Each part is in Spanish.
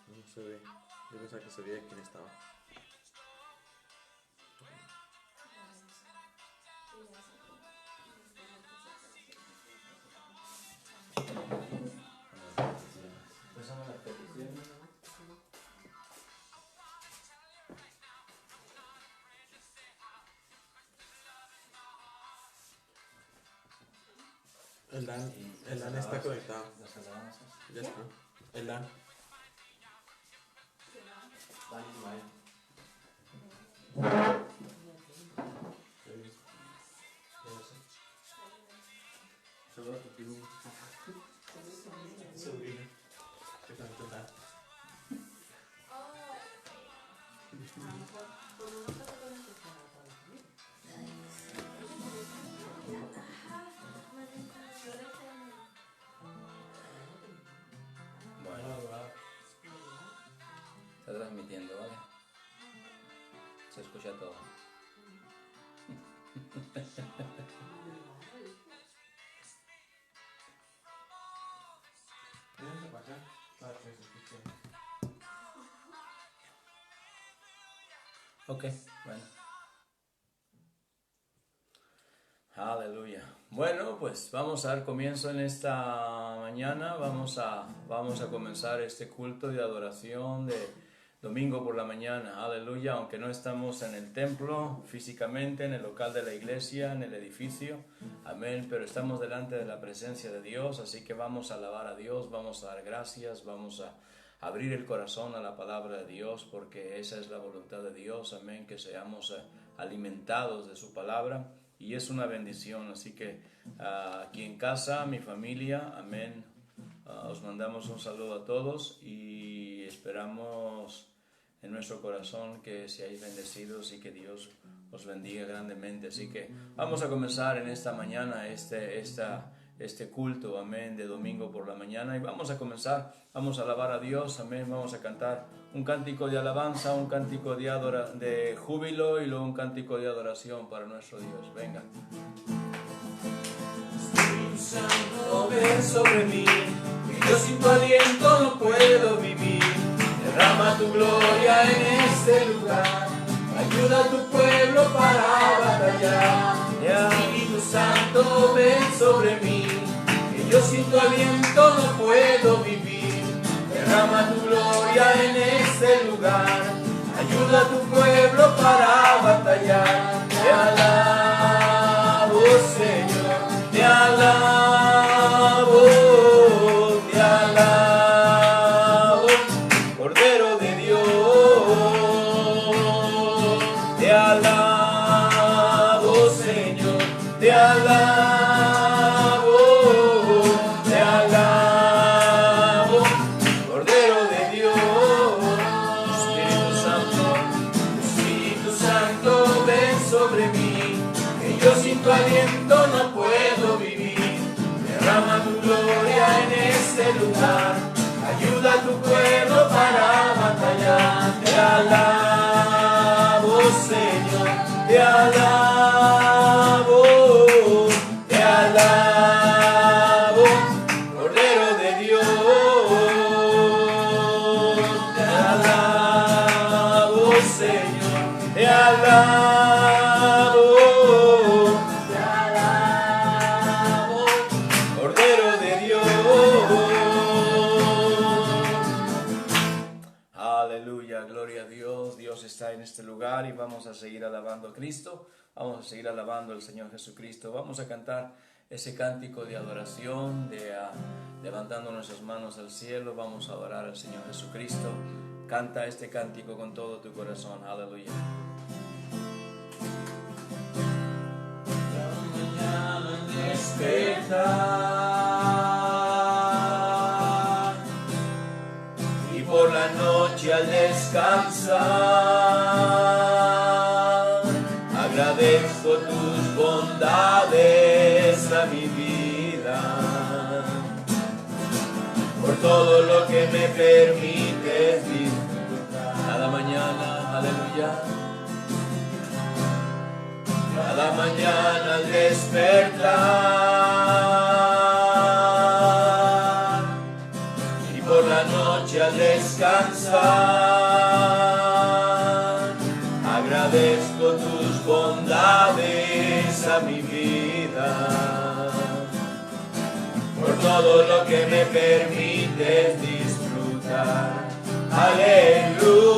No se ve. Yo pensaba que se veía quién estaba. Pasamos las peticiones. El Dan está conectado. Las alabanzas. Ya está. El Dan. Dan Ismael. Solo tu primo. Sobrino. ¿Qué tanto Dan? Bueno, está transmitiendo, ¿vale? Se escucha todo. ¿Vienes a pasar? Para que se escuche. Ok, bueno. Aleluya. Bueno, pues vamos a dar comienzo en esta mañana. Vamos a comenzar este culto de adoración de domingo por la mañana. Aleluya. Aunque no estamos en el templo físicamente, en el local de la iglesia, en el edificio. Amén. Pero estamos delante de la presencia de Dios. Así que vamos a alabar a Dios, vamos a dar gracias, vamos a abrir el corazón a la palabra de Dios, porque esa es la voluntad de Dios. Amén. Que seamos alimentados de su palabra. Y es una bendición, así que aquí en casa, mi familia, amén, os mandamos un saludo a todos y esperamos en nuestro corazón que seáis bendecidos y que Dios os bendiga grandemente. Así que vamos a comenzar en esta mañana este culto, amén, de domingo por la mañana, y vamos a comenzar, vamos a alabar a Dios, amén, vamos a cantar un cántico de alabanza, un cántico de júbilo y luego un cántico de adoración para nuestro Dios. Venga. Espíritu Santo, ven sobre mí, que yo sin tu aliento no puedo vivir. Derrama tu gloria en este lugar, ayuda a tu pueblo para batallar. Espíritu Santo, ven sobre mí, que yo sin tu aliento no puedo vivir. Derrama tu gloria en este lugar, ayuda a tu pueblo para batallar. Te alabo, Señor, te alabo, te alabo, Cordero de Dios. Te alabo, Señor, te alabo, te alabo, Cordero de Dios. Espíritu Santo, ven sobre mí, que yo sin tu aliento no puedo vivir. Derrama tu gloria en este lugar, ayuda a tu pueblo para batallar. Te alabo, Señor, te alabo, te alabo, Cordero de Dios. Te alabo, Señor, te alabo, te alabo, Cordero de Dios. Aleluya, gloria a Dios. Dios está en este lugar y vamos a seguir alabando a Cristo. Vamos a seguir alabando al Señor Jesucristo. Vamos a cantar ese cántico de adoración, levantando nuestras manos al cielo. Vamos a adorar al Señor Jesucristo. Canta este cántico con todo tu corazón. Aleluya. La mañana despertar, por la noche al descansar, agradezco tus bondades a mi vida, por todo lo que me permites disfrutar. Cada mañana, aleluya, cada mañana al despertar y por la noche al descansar, agradezco tus bondades a mi vida, por todo lo que me permites disfrutar. Aleluya.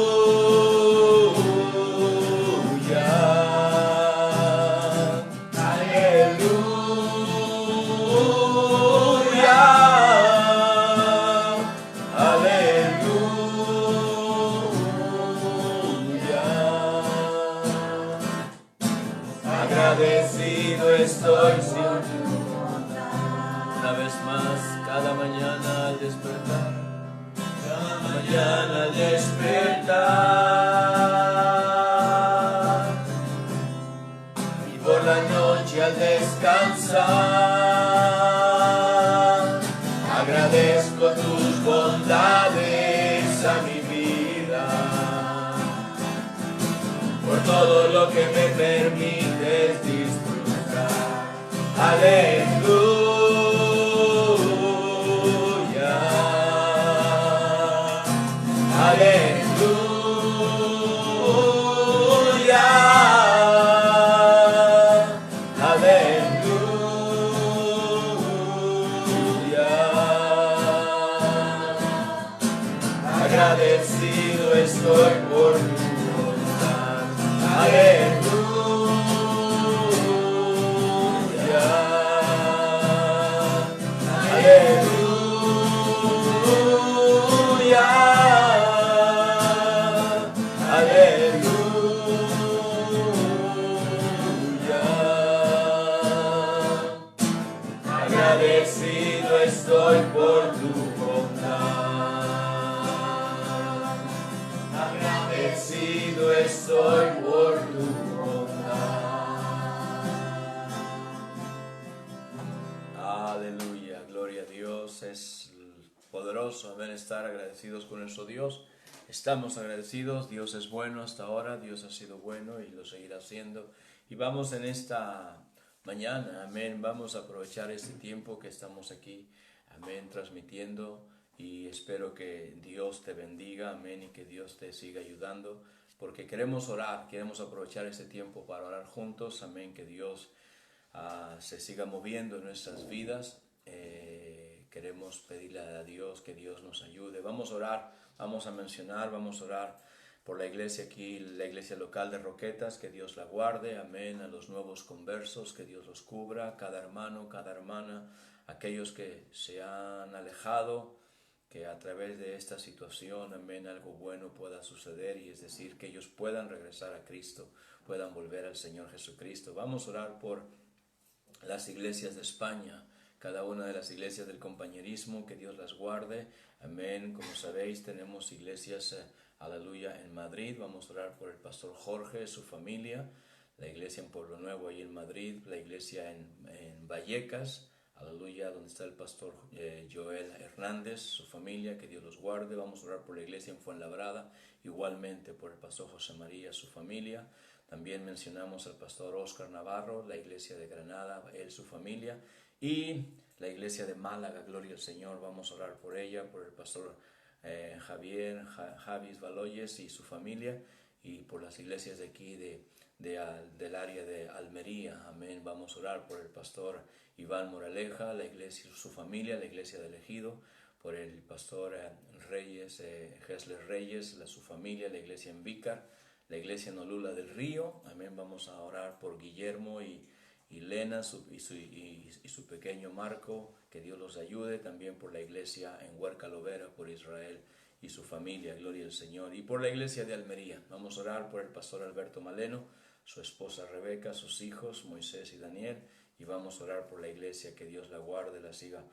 Agradecido estoy por tu bondad. Una vez más, cada mañana al despertar, cada mañana al despertar y por la noche al descansar, agradezco tus bondades a mi vida, por todo lo que me permites disfrutar. Aleluya, aleluya, aleluya. Agradecido estoy por tu bondad. Aleluya, aleluya, aleluya. Agradecido estoy por tu bondad. Agradecido estoy por tu bondad. Aleluya, gloria a Dios. Es poderoso, amén, estar agradecidos con nuestro Dios. Estamos agradecidos, Dios es bueno hasta ahora, Dios ha sido bueno y lo seguirá siendo. Y vamos en esta mañana, amén, vamos a aprovechar este tiempo que estamos aquí, amén, transmitiendo. Y espero que Dios te bendiga, amén, y que Dios te siga ayudando, porque queremos orar, queremos aprovechar este tiempo para orar juntos, amén, que Dios se siga moviendo en nuestras vidas. Queremos pedirle a Dios que Dios nos ayude. Vamos a orar, vamos a mencionar, vamos a orar por la iglesia aquí, la iglesia local de Roquetas, que Dios la guarde, amén, a los nuevos conversos, que Dios los cubra, cada hermano, cada hermana, aquellos que se han alejado, que a través de esta situación, amén, algo bueno pueda suceder, y es decir, que ellos puedan regresar a Cristo, puedan volver al Señor Jesucristo. Vamos a orar por las iglesias de España, cada una de las iglesias del compañerismo, que Dios las guarde, amén. Como sabéis, tenemos iglesias, aleluya, en Madrid. Vamos a orar por el pastor Jorge, su familia, la iglesia en Pueblo Nuevo, ahí en Madrid, la iglesia en Vallecas, aleluya, donde está el pastor Joel Hernández, su familia, que Dios los guarde. Vamos a orar por la iglesia en Fuenlabrada, igualmente por el pastor José María, su familia. También mencionamos al pastor Óscar Navarro, la iglesia de Granada, él, su familia, y la iglesia de Málaga, gloria al Señor. Vamos a orar por ella, por el pastor Javis Baloyes y su familia, y por las iglesias de aquí del área de Almería, amén. Vamos a orar por el pastor Iván Moraleja, la iglesia, su familia, la iglesia del Ejido, por el pastor Gesler Reyes, su familia, la iglesia en Vícar, la iglesia en Olula del Río, amén. Vamos a orar por Guillermo y Lena y su pequeño Marco, que Dios los ayude. También por la iglesia en Huerca Lovera, por Israel y su familia, gloria al Señor. Y por la iglesia de Almería, vamos a orar por el pastor Alberto Maleno, su esposa Rebeca, sus hijos Moisés y Daniel, y vamos a orar por la iglesia, que Dios la guarde, la siga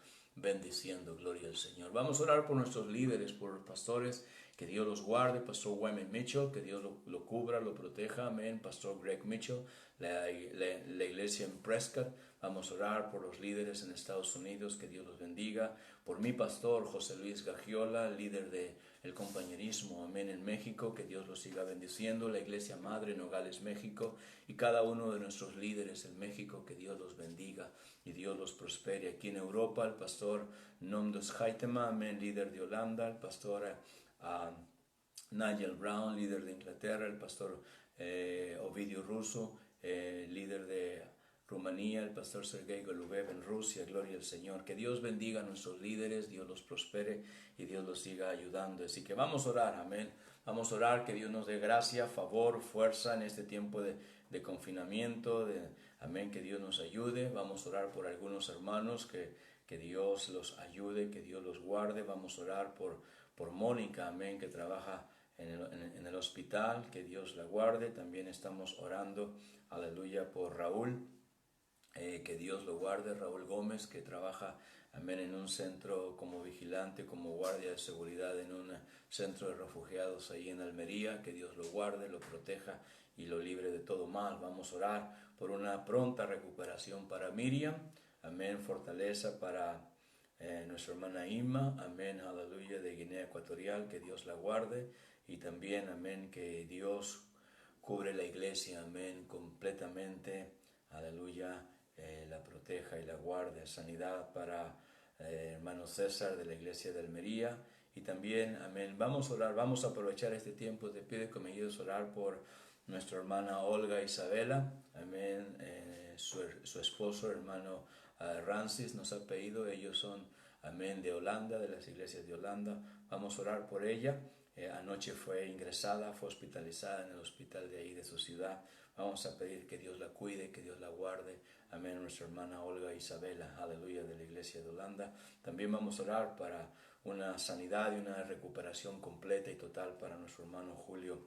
bendiciendo, gloria al Señor. Vamos a orar por nuestros líderes, por los pastores, que Dios los guarde, Pastor Wyman Mitchell, que Dios lo cubra, lo proteja, amén. Pastor Greg Mitchell, la iglesia en Prescott. Vamos a orar por los líderes en Estados Unidos, que Dios los bendiga. Por mi pastor José Luis Gargiola, líder del compañerismo, amén, en México, que Dios los siga bendiciendo. La iglesia madre en Nogales, México, y cada uno de nuestros líderes en México, que Dios los bendiga y Dios los prospere. Aquí en Europa, el pastor Nondos Haitema, amén, líder de Holanda, el pastor Nigel Brown, líder de Inglaterra, el pastor Ovidio Russo, líder de Rumanía, el pastor Sergei Golubev en Rusia, gloria al Señor. Que Dios bendiga a nuestros líderes, Dios los prospere y Dios los siga ayudando. Así que vamos a orar, amén. Vamos a orar que Dios nos dé gracia, favor, fuerza en este tiempo de confinamiento, amén, que Dios nos ayude. Vamos a orar por algunos hermanos, que Dios los ayude, que Dios los guarde. Vamos a orar por Mónica, amén, que trabaja en el hospital, que Dios la guarde. También estamos orando, aleluya, por Raúl, que Dios lo guarde. Raúl Gómez, que trabaja, amén, en un centro como vigilante, como guardia de seguridad en un centro de refugiados ahí en Almería. Que Dios lo guarde, lo proteja y lo libre de todo mal. Vamos a orar por una pronta recuperación para Miriam, amén, fortaleza para nuestra hermana Inma, amén, aleluya, de Guinea Ecuatorial, que Dios la guarde. Y también, amén, que Dios cubre la iglesia, amén, completamente, aleluya, la proteja y la guarde. Sanidad para hermano César de la iglesia de Almería. Y también, amén, vamos a orar, vamos a aprovechar este tiempo. Te pido que me ayudes a orar por nuestra hermana Olga Isabela, amén, su esposo, hermano Rancis, nos ha pedido. Ellos son, amén, de Holanda, de las iglesias de Holanda. Vamos a orar por ella. Anoche fue ingresada, fue hospitalizada en el hospital de ahí, de su ciudad. Vamos a pedir que Dios la cuide, que Dios la guarde. Amén, nuestra hermana Olga Isabela, aleluya, de la iglesia de Holanda. También vamos a orar para una sanidad y una recuperación completa y total para nuestro hermano Julio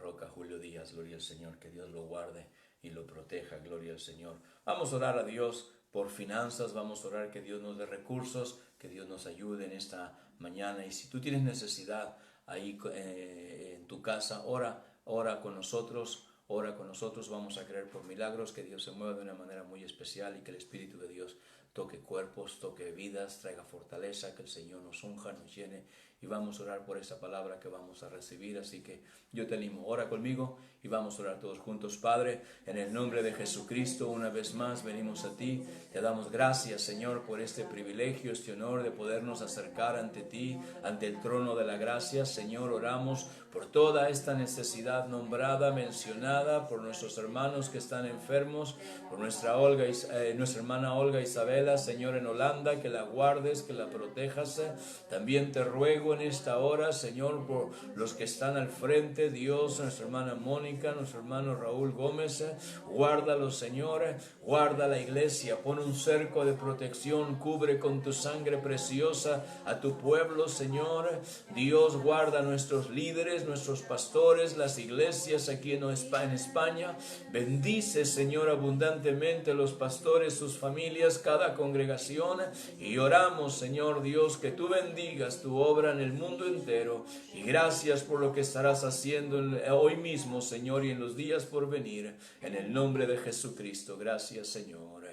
Roca, Julio Díaz, gloria al Señor. Que Dios lo guarde y lo proteja, gloria al Señor. Vamos a orar a Dios por finanzas, vamos a orar que Dios nos dé recursos, que Dios nos ayude en esta mañana. Y si tú tienes necesidad ahí en tu casa, ora con nosotros. Vamos a creer por milagros, que Dios se mueva de una manera muy especial y que el Espíritu de Dios toque cuerpos, toque vidas, traiga fortaleza, que el Señor nos unja, nos llene. Y vamos a orar por esa palabra que vamos a recibir. Así que yo te animo, ora conmigo y vamos a orar todos juntos. Padre, en el nombre de Jesucristo, una vez más venimos a ti. Te damos gracias, Señor, por este privilegio, este honor de podernos acercar ante ti, ante el trono de la gracia. Señor, oramos por toda esta necesidad nombrada, mencionada, por nuestros hermanos que están enfermos, por nuestra hermana Olga Isabela, Señor, en Holanda, que la guardes, que la protejas. También te ruego en esta hora, Señor, por los que están al frente, Dios, nuestra hermana Mónica, nuestro hermano Raúl Gómez, guárdalos, Señor, guarda la iglesia, pon un cerco de protección, cubre con tu sangre preciosa a tu pueblo, Señor. Dios, guarda a nuestros líderes, nuestros pastores, las iglesias aquí en España. Bendice, Señor, abundantemente los pastores, sus familias, cada congregación, y oramos, Señor Dios, que tú bendigas tu obra en el mundo entero. Y gracias por lo que estarás haciendo hoy mismo, Señor, y en los días por venir, en el nombre de Jesucristo. Gracias, Señor.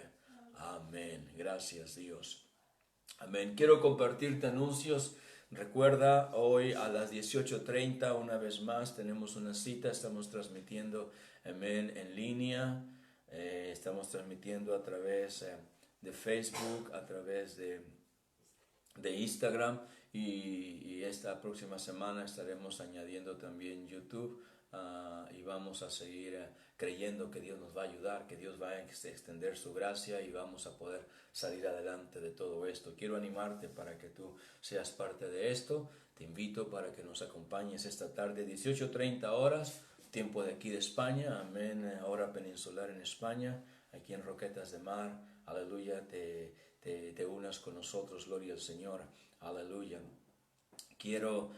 Amén. Gracias, Dios. Amén. Quiero compartirte anuncios. Recuerda, hoy a las 18:30, una vez más, tenemos una cita. Estamos transmitiendo, amén, en línea. Estamos transmitiendo a través de Facebook, a través de Instagram. Y esta próxima semana estaremos añadiendo también YouTube. Y vamos a seguir creyendo que Dios nos va a ayudar, que Dios va a extender su gracia y vamos a poder salir adelante de todo esto. Quiero animarte para que tú seas parte de esto. Te invito para que nos acompañes esta tarde, 18:30 horas, tiempo de aquí de España, amén, hora peninsular en España, aquí en Roquetas de Mar, aleluya, te unas con nosotros, gloria al Señor, aleluya. Quiero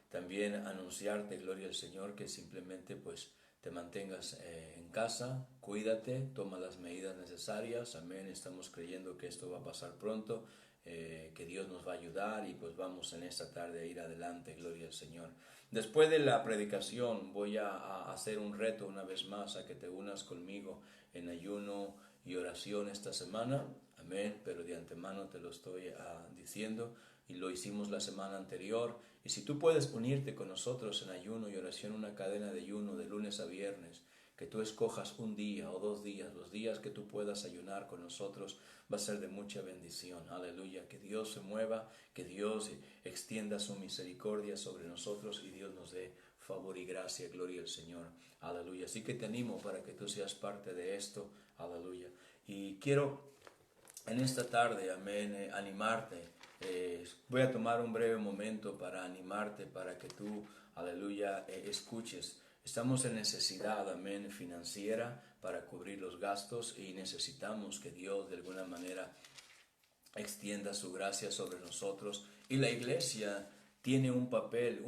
también anunciarte, gloria al Señor, que simplemente pues te mantengas en en casa, cuídate, toma las medidas necesarias, amén, estamos creyendo que esto va a pasar pronto, que Dios nos va a ayudar y pues vamos en esta tarde a ir adelante, gloria al Señor. Después de la predicación voy a hacer un reto una vez más a que te unas conmigo en ayuno y oración esta semana, amén, pero de antemano te lo estoy diciendo y lo hicimos la semana anterior. Y si tú puedes unirte con nosotros en ayuno y oración, una cadena de ayuno de lunes a viernes, que tú escojas un día o 2 días, los días que tú puedas ayunar con nosotros, va a ser de mucha bendición. Aleluya, que Dios se mueva, que Dios extienda su misericordia sobre nosotros y Dios nos dé favor y gracia, gloria al Señor. Aleluya, así que te animo para que tú seas parte de esto. Aleluya. Y quiero en esta tarde, amén, animarte. Voy a tomar un breve momento para animarte, para que tú, aleluya, escuches. Estamos en necesidad, amén, financiera para cubrir los gastos y necesitamos que Dios de alguna manera extienda su gracia sobre nosotros. Y la iglesia tiene un papel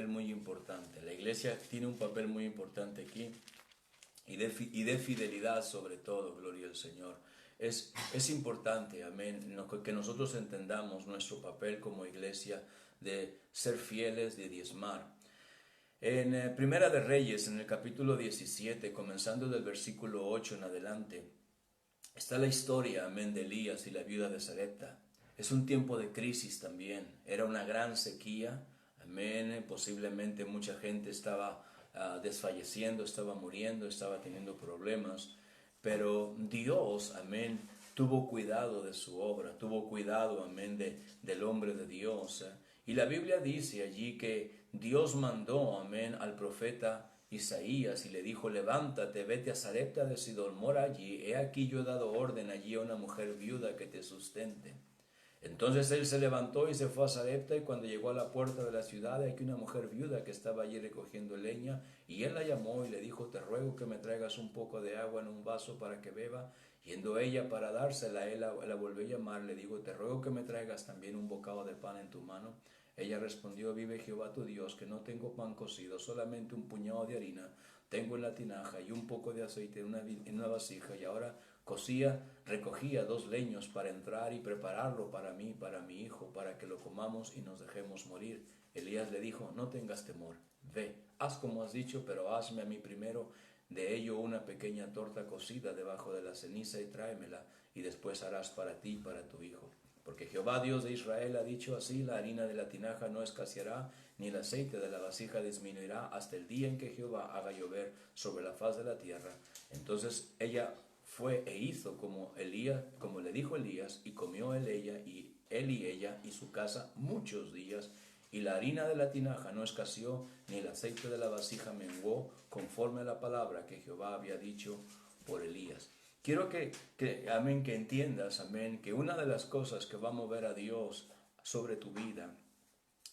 muy importante. La iglesia tiene un papel muy importante aquí y de fidelidad sobre todo, gloria al Señor. Es importante, amén, que nosotros entendamos nuestro papel como iglesia de ser fieles, de diezmar. En Primera de Reyes, en el capítulo 17, comenzando del versículo 8 en adelante, está la historia, amén, de Elías y la viuda de Sarepta. Es un tiempo de crisis también, era una gran sequía, amén, posiblemente mucha gente estaba desfalleciendo, estaba muriendo, estaba teniendo problemas, pero Dios, amén, tuvo cuidado de su obra, tuvo cuidado, amén, del hombre de Dios. Y la Biblia dice allí que Dios mandó, amén, al profeta Isaías y le dijo: levántate, vete a Sarepta de Sidón, mora allí, he aquí yo he dado orden allí a una mujer viuda que te sustente. Entonces él se levantó y se fue a Sarepta, y cuando llegó a la puerta de la ciudad, hay que una mujer viuda que estaba allí recogiendo leña, y él la llamó y le dijo: te ruego que me traigas un poco de agua en un vaso para que beba. Yendo ella para dársela, él la volvió a llamar, le dijo: te ruego que me traigas también un bocado de pan en tu mano. Ella respondió: vive Jehová tu Dios, que no tengo pan cocido, solamente un puñado de harina tengo en la tinaja y un poco de aceite en una vasija, y ahora recogía 2 leños para entrar y prepararlo para mí, para mi hijo, para que lo comamos y nos dejemos morir. Elías le dijo: no tengas temor, ve, haz como has dicho, pero hazme a mí primero de ello una pequeña torta cocida debajo de la ceniza y tráemela, y después harás para ti y para tu hijo. Porque Jehová Dios de Israel ha dicho así: la harina de la tinaja no escaseará, ni el aceite de la vasija disminuirá hasta el día en que Jehová haga llover sobre la faz de la tierra. Entonces ella fue e hizo como le dijo Elías, y comió él y ella y su casa muchos días, y la harina de la tinaja no escaseó, ni el aceite de la vasija menguó, conforme a la palabra que Jehová había dicho por Elías. Quiero amén, que entiendas, amén, que una de las cosas que va a mover a Dios sobre tu vida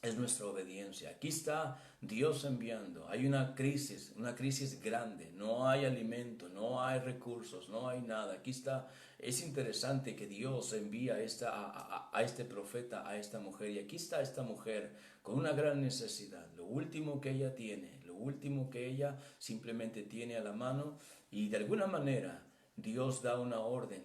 es nuestra obediencia. Aquí está Dios enviando. Hay una crisis grande. No hay alimento, no hay recursos, no hay nada. Aquí está. Es interesante que Dios envía a este profeta, a esta mujer. Y aquí está esta mujer con una gran necesidad. Lo último que ella tiene, lo último que ella simplemente tiene a la mano, y de alguna manera Dios da una orden.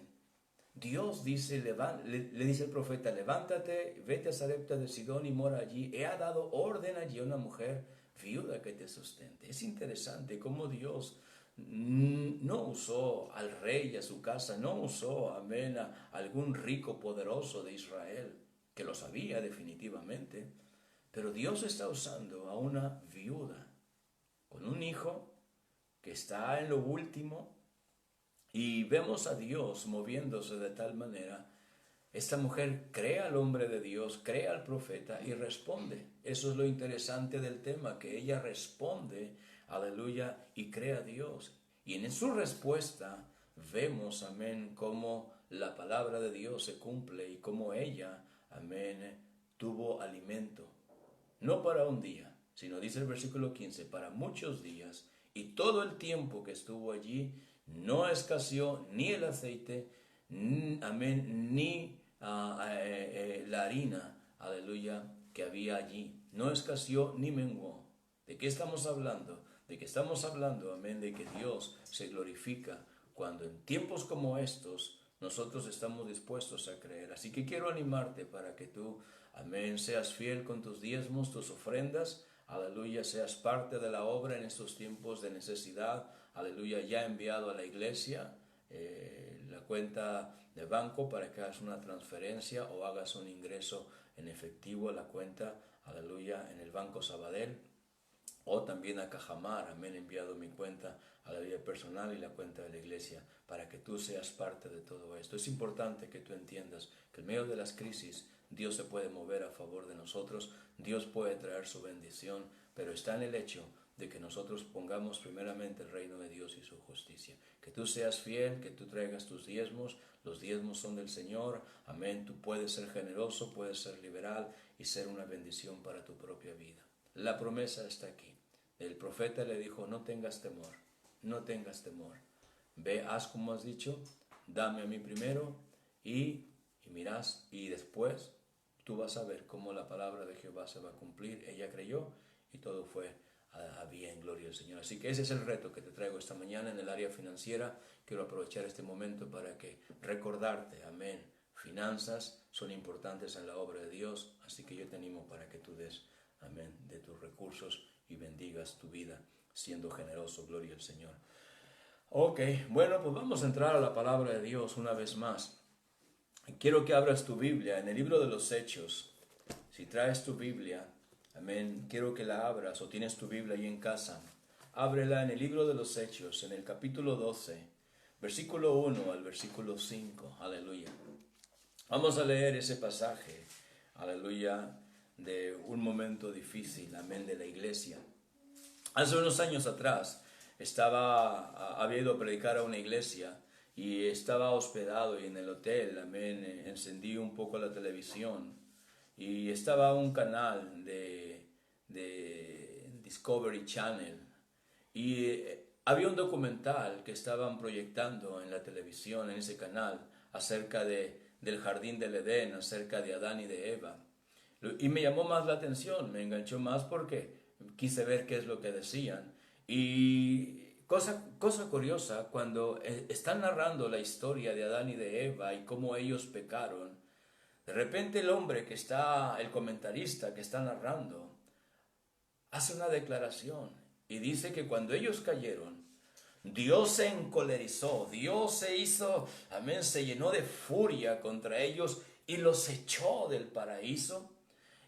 Dios dice, le dice al profeta: levántate, vete a Sarepta de Sidón y mora allí. He dado orden allí a una mujer viuda que te sustente. Es interesante cómo Dios no usó al rey a su casa, no usó, amén, a algún rico poderoso de Israel, que lo sabía definitivamente, pero Dios está usando a una viuda con un hijo que está en lo último. Y vemos a Dios moviéndose de tal manera. Esta mujer cree al hombre de Dios, cree al profeta y responde. Eso es lo interesante del tema, que ella responde, aleluya, y cree a Dios. Y en su respuesta vemos, amén, cómo la palabra de Dios se cumple y cómo ella, amén, tuvo alimento. No para un día, sino, dice el versículo 15, para muchos días. Y todo el tiempo que estuvo allí, no escaseó ni el aceite, amén, ni la harina, aleluya, que había allí. No escaseó ni menguó. ¿De qué estamos hablando? de que estamos hablando, amén, de que Dios se glorifica cuando en tiempos como estos nosotros estamos dispuestos a creer. Así que quiero animarte para que tú, amén, seas fiel con tus diezmos, tus ofrendas, aleluya, seas parte de la obra en estos tiempos de necesidad, aleluya, ya enviado a la iglesia la cuenta de banco para que hagas una transferencia o hagas un ingreso en efectivo a la cuenta, aleluya, en el Banco Sabadell, o también a Cajamar, amén, he enviado mi cuenta a la vida personal y la cuenta de la iglesia para que tú seas parte de todo esto. Es importante que tú entiendas que en medio de las crisis Dios se puede mover a favor de nosotros, Dios puede traer su bendición, pero está en el hecho de que nosotros pongamos primeramente el reino de Dios y su justicia. Que tú seas fiel, que tú traigas tus diezmos, los diezmos son del Señor, amén, tú puedes ser generoso, puedes ser liberal y ser una bendición para tu propia vida. La promesa está aquí. El profeta le dijo, no tengas temor, no tengas temor. Ve, haz como has dicho, dame a mí primero y mirás, y después tú vas a ver cómo la palabra de Jehová se va a cumplir. Ella creyó y todo fue a bien, gloria al Señor. Así que ese es el reto que te traigo esta mañana en el área financiera. Quiero aprovechar este momento para que recordarte, amén, finanzas son importantes en la obra de Dios, así que yo te animo para que tú des, amén, de tus recursos y bendigas tu vida siendo generoso, gloria al Señor. Ok, bueno, pues vamos a entrar a la palabra de Dios una vez más. Quiero que abras tu Biblia en el libro de los Hechos. Si traes tu Biblia, amén, quiero que la abras, o tienes tu Biblia ahí en casa. Ábrela en el libro de los Hechos, en el capítulo 12, versículo 1 al versículo 5, aleluya. Vamos a leer ese pasaje, aleluya, de un momento difícil, amén, de la iglesia. Hace unos años atrás había ido a predicar a una iglesia y estaba hospedado y en el hotel, amén, encendí un poco la televisión y estaba un canal de Discovery Channel y había un documental que estaban proyectando en la televisión, en ese canal, acerca del jardín del Edén, acerca de Adán y de Eva. Y me llamó más la atención, me enganchó más porque quise ver qué es lo que decían. Y cosa curiosa, cuando están narrando la historia de Adán y de Eva y cómo ellos pecaron, de repente el comentarista que está narrando, hace una declaración y dice que cuando ellos cayeron, Dios se encolerizó, Dios se hizo, amén, se llenó de furia contra ellos y los echó del paraíso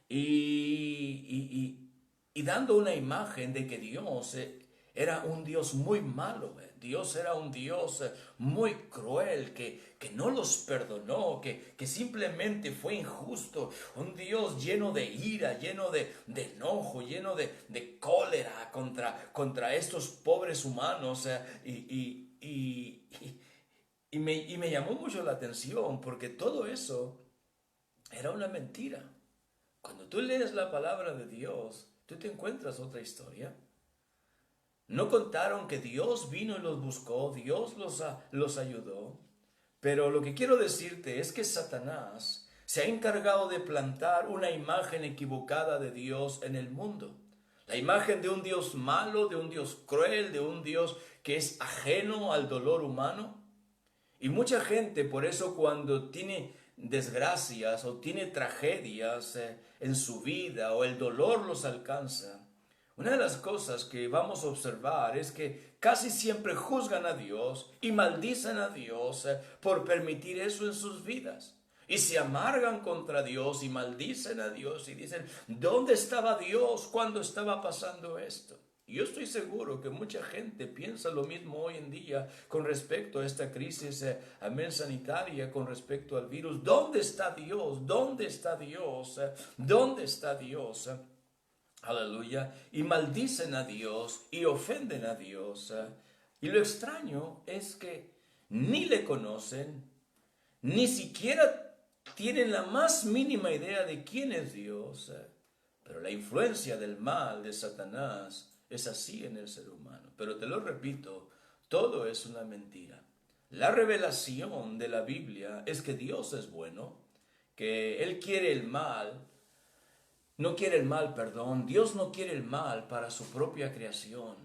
y dando una imagen de que Dios era un Dios muy malo, Dios era un Dios muy cruel, que no los perdonó, que simplemente fue injusto, un Dios lleno de ira, lleno de enojo, lleno de cólera contra estos pobres humanos, y me llamó mucho la atención porque todo eso era una mentira. Cuando tú lees la palabra de Dios, tú te encuentras otra historia. No contaron que Dios vino y los buscó, Dios los ayudó. Pero lo que quiero decirte es que Satanás se ha encargado de plantar una imagen equivocada de Dios en el mundo. La imagen de un Dios malo, de un Dios cruel, de un Dios que es ajeno al dolor humano. Y mucha gente, por eso cuando tiene desgracias o tiene tragedias en su vida o el dolor los alcanza, una de las cosas que vamos a observar es que casi siempre juzgan a Dios y maldicen a Dios por permitir eso en sus vidas. Y se amargan contra Dios y maldicen a Dios y dicen, ¿dónde estaba Dios cuando estaba pasando esto? Y yo estoy seguro que mucha gente piensa lo mismo hoy en día con respecto a esta crisis sanitaria, con respecto al virus. ¿Dónde está Dios? ¿Dónde está Dios? ¿Dónde está Dios? Aleluya. Y maldicen a Dios y ofenden a Dios. Y lo extraño es que ni le conocen, ni siquiera tienen la más mínima idea de quién es Dios. Pero la influencia del mal de Satanás es así en el ser humano. Pero te lo repito, todo es una mentira. La revelación de la Biblia es que Dios es bueno, que Él quiere el mal. No quiere el mal, perdón. Dios no quiere el mal para su propia creación.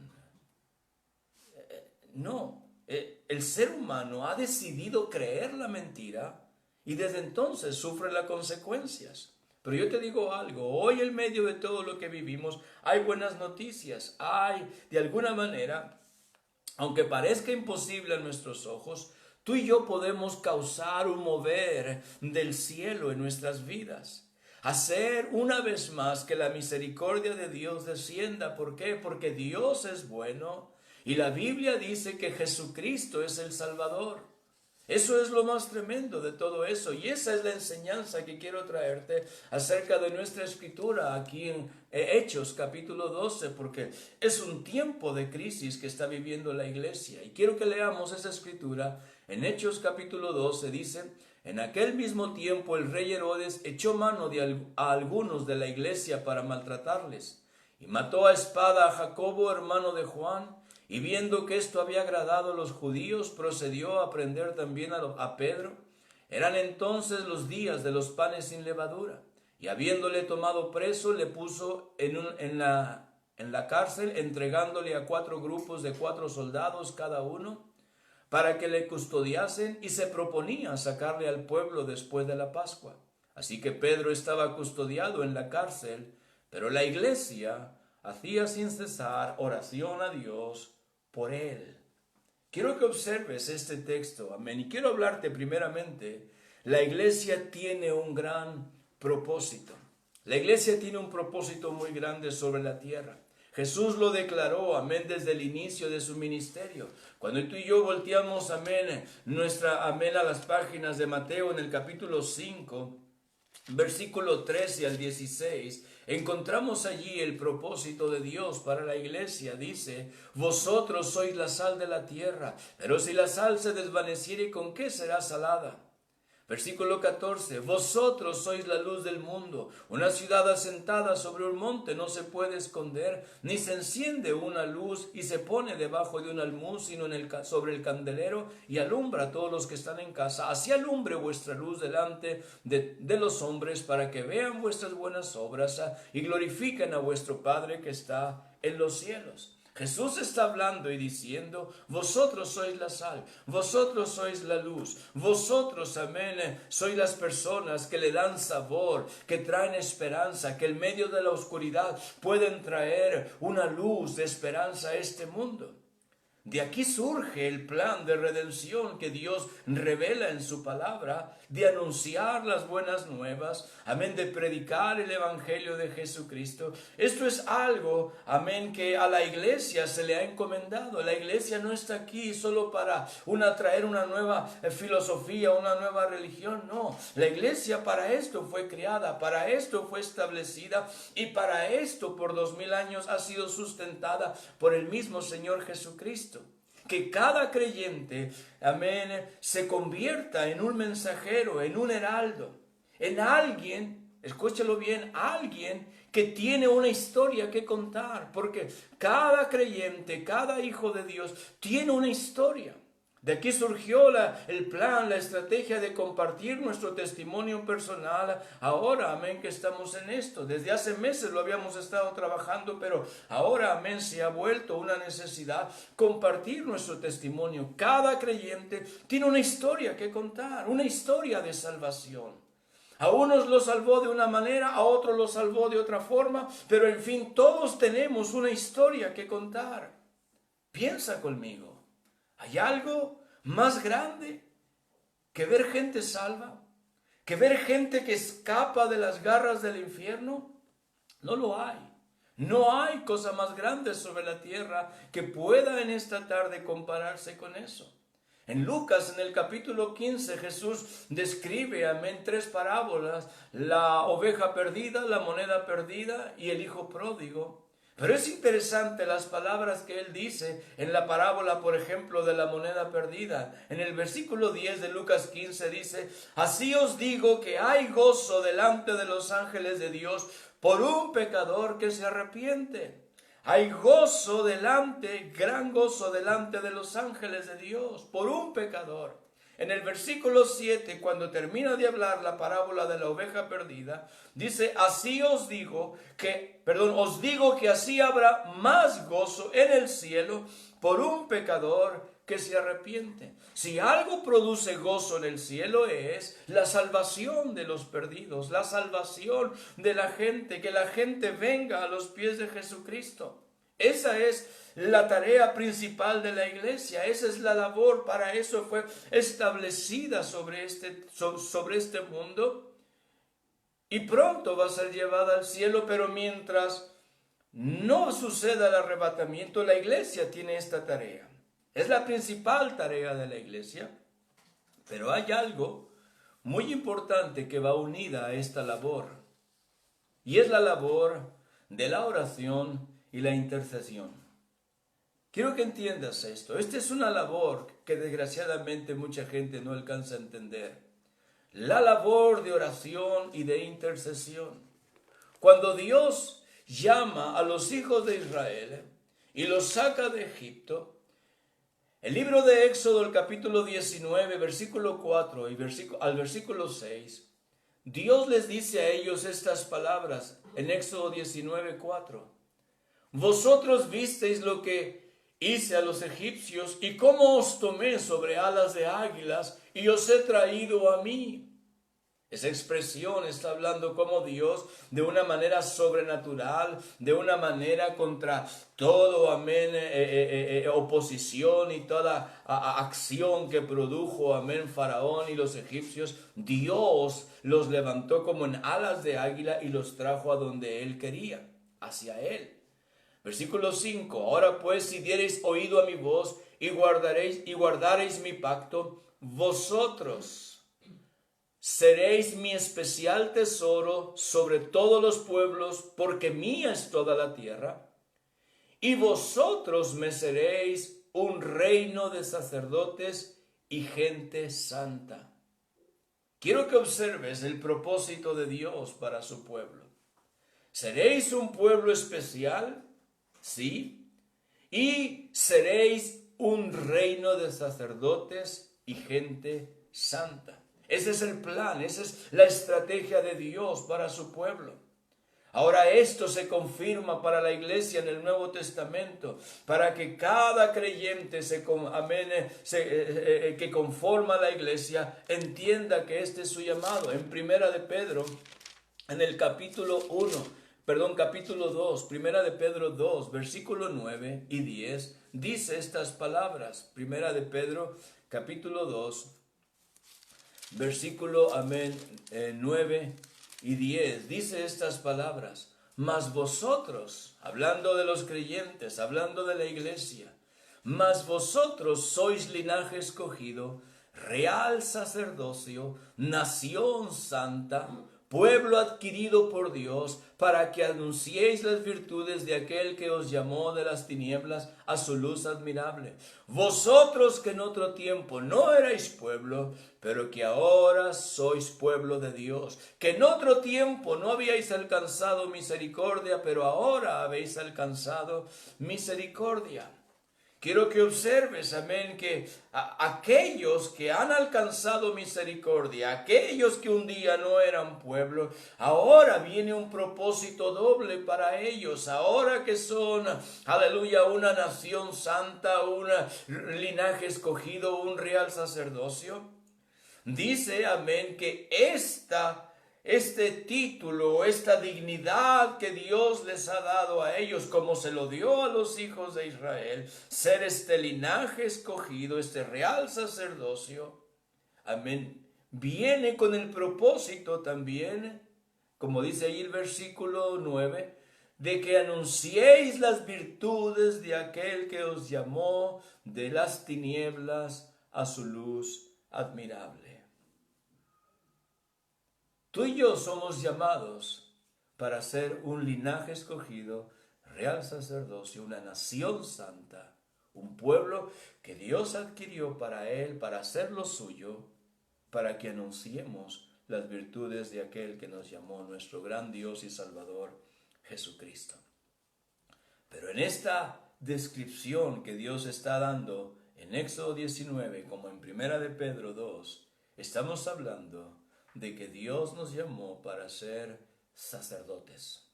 No, el ser humano ha decidido creer la mentira y desde entonces sufre las consecuencias. Pero yo te digo algo, hoy en medio de todo lo que vivimos hay buenas noticias, hay de alguna manera, aunque parezca imposible a nuestros ojos, tú y yo podemos causar un mover del cielo en nuestras vidas. Hacer una vez más que la misericordia de Dios descienda. ¿Por qué? Porque Dios es bueno y la Biblia dice que Jesucristo es el Salvador. Eso es lo más tremendo de todo eso, y esa es la enseñanza que quiero traerte acerca de nuestra escritura aquí en Hechos capítulo 12, porque es un tiempo de crisis que está viviendo la iglesia, y quiero que leamos esa escritura. En Hechos capítulo 12 dice: en aquel mismo tiempo el rey Herodes echó mano a algunos de la iglesia para maltratarles, y mató a espada a Jacobo, hermano de Juan. Y viendo que esto había agradado a los judíos, procedió a prender también a Pedro. Eran entonces los días de los panes sin levadura. Y habiéndole tomado preso, le puso en la cárcel, entregándole a 4 grupos de 4 soldados cada uno, para que le custodiasen, y se proponía sacarle al pueblo después de la Pascua. Así que Pedro estaba custodiado en la cárcel, pero la iglesia hacía sin cesar oración a Dios por él. Quiero que observes este texto, amén, y quiero hablarte primeramente. La iglesia tiene un gran propósito. La iglesia tiene un propósito muy grande sobre la tierra. Jesús lo declaró, amén, desde el inicio de su ministerio. Cuando tú y yo volteamos, amén, a las páginas de Mateo en el capítulo 5, versículo 13 al 16, encontramos allí el propósito de Dios para la iglesia. Dice: vosotros sois la sal de la tierra, pero si la sal se desvaneciere, ¿con qué será salada? Versículo 14, vosotros sois la luz del mundo. Una ciudad asentada sobre un monte no se puede esconder, ni se enciende una luz y se pone debajo de un almud, sino sobre el candelero, y alumbra a todos los que están en casa. Así alumbre vuestra luz delante de los hombres, para que vean vuestras buenas obras y glorifiquen a vuestro Padre que está en los cielos. Jesús está hablando y diciendo: vosotros sois la sal, vosotros sois la luz, vosotros, amén, sois las personas que le dan sabor, que traen esperanza, que en medio de la oscuridad pueden traer una luz de esperanza a este mundo. De aquí surge el plan de redención que Dios revela en su palabra, de anunciar las buenas nuevas, amén, de predicar el evangelio de Jesucristo. Esto es algo, amén, que a la iglesia se le ha encomendado. La iglesia no está aquí solo para traer una nueva filosofía, una nueva religión, no. La iglesia para esto fue creada, para esto fue establecida, y para esto por 2000 años ha sido sustentada por el mismo Señor Jesucristo. Que cada creyente, amén, se convierta en un mensajero, en un heraldo, en alguien, escúchalo bien, alguien que tiene una historia que contar, porque cada creyente, cada hijo de Dios tiene una historia. De aquí surgió el plan, la estrategia de compartir nuestro testimonio personal. Ahora, amén, que estamos en esto. Desde hace meses lo habíamos estado trabajando, pero ahora, amén, se ha vuelto una necesidad compartir nuestro testimonio. Cada creyente tiene una historia que contar, una historia de salvación. A unos los salvó de una manera, a otros los salvó de otra forma, pero en fin, todos tenemos una historia que contar. Piensa conmigo. ¿Hay algo más grande que ver gente salva? ¿Que ver gente que escapa de las garras del infierno? No lo hay. No hay cosa más grande sobre la tierra que pueda en esta tarde compararse con eso. En Lucas, en el capítulo 15, Jesús describe, amén, 3 parábolas: la oveja perdida, la moneda perdida y el hijo pródigo. Pero es interesante las palabras que él dice en la parábola, por ejemplo, de la moneda perdida. En el versículo 10 de Lucas 15 dice: así os digo que hay gozo delante de los ángeles de Dios por un pecador que se arrepiente. Hay gozo delante, gran gozo delante de los ángeles de Dios por un pecador. En el versículo 7, cuando termina de hablar la parábola de la oveja perdida, dice, os digo que así habrá más gozo en el cielo por un pecador que se arrepiente. Si algo produce gozo en el cielo es la salvación de los perdidos, la salvación de la gente, que la gente venga a los pies de Jesucristo. Esa es la tarea principal de la iglesia, esa es la labor, para eso fue establecida sobre este mundo y pronto va a ser llevada al cielo, pero mientras no suceda el arrebatamiento, la iglesia tiene esta tarea. Es la principal tarea de la iglesia, pero hay algo muy importante que va unida a esta labor, y es la labor de la oración y la intercesión. Quiero que entiendas esto. Esta es una labor que desgraciadamente mucha gente no alcanza a entender. La labor de oración y de intercesión. Cuando Dios llama a los hijos de Israel y los saca de Egipto, el libro de Éxodo, el capítulo 19, versículo 4 y al versículo 6, Dios les dice a ellos estas palabras en Éxodo 19, 4. Vosotros visteis lo que hice a los egipcios y cómo os tomé sobre alas de águilas y os he traído a mí. Esa expresión está hablando como Dios, de una manera sobrenatural, de una manera contra todo, oposición y toda acción que produjo, Faraón y los egipcios. Dios los levantó como en alas de águila y los trajo a donde Él quería, hacia Él. Versículo 5, ahora pues si diereis oído a mi voz y guardareis mi pacto, vosotros seréis mi especial tesoro sobre todos los pueblos, porque mía es toda la tierra, y vosotros me seréis un reino de sacerdotes y gente santa. Quiero que observes el propósito de Dios para su pueblo. Seréis un pueblo especial, sí, y seréis un reino de sacerdotes y gente santa. Ese es el plan, esa es la estrategia de Dios para su pueblo. Ahora esto se confirma para la iglesia en el Nuevo Testamento, para que cada creyente que conforma la iglesia entienda que este es su llamado. En Primera de Pedro, en el capítulo 2, Primera de Pedro 2, versículo 9 y 10, dice estas palabras. Primera de Pedro, capítulo 2, versículo 9 y 10, dice estas palabras: mas vosotros, hablando de los creyentes, hablando de la iglesia, mas vosotros sois linaje escogido, real sacerdocio, nación santa, pueblo adquirido por Dios, para que anunciéis las virtudes de aquel que os llamó de las tinieblas a su luz admirable. Vosotros que en otro tiempo no erais pueblo, pero que ahora sois pueblo de Dios, que en otro tiempo no habíais alcanzado misericordia, pero ahora habéis alcanzado misericordia. Quiero que observes, que aquellos que han alcanzado misericordia, aquellos que un día no eran pueblo, ahora viene un propósito doble para ellos. Ahora que son, una nación santa, un linaje escogido, un real sacerdocio. Dice, que este título, esta dignidad que Dios les ha dado a ellos, como se lo dio a los hijos de Israel, ser este linaje escogido, este real sacerdocio, viene con el propósito también, como dice ahí el versículo 9, de que anunciéis las virtudes de aquel que os llamó de las tinieblas a su luz admirable. Tú y yo somos llamados para ser un linaje escogido, real sacerdocio, una nación santa, un pueblo que Dios adquirió para Él, para hacerlo suyo, para que anunciemos las virtudes de aquel que nos llamó, nuestro gran Dios y Salvador, Jesucristo. Pero en esta descripción que Dios está dando en Éxodo 19 como en Primera de Pedro 2, estamos hablando de que Dios nos llamó para ser sacerdotes,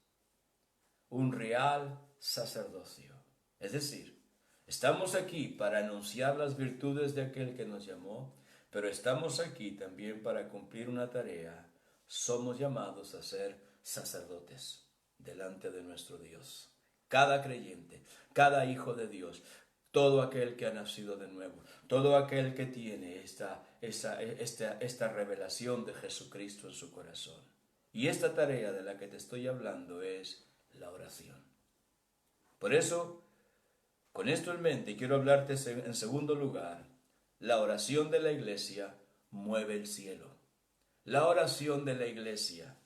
un real sacerdocio. Es decir, estamos aquí para anunciar las virtudes de aquel que nos llamó, pero estamos aquí también para cumplir una tarea. Somos llamados a ser sacerdotes delante de nuestro Dios. Cada creyente, cada hijo de Dios, todo aquel que ha nacido de nuevo, todo aquel que tiene esta revelación de Jesucristo en su corazón. Y esta tarea de la que te estoy hablando es la oración. Por eso, con esto en mente, quiero hablarte en segundo lugar, la oración de la iglesia mueve el cielo. La oración de la iglesia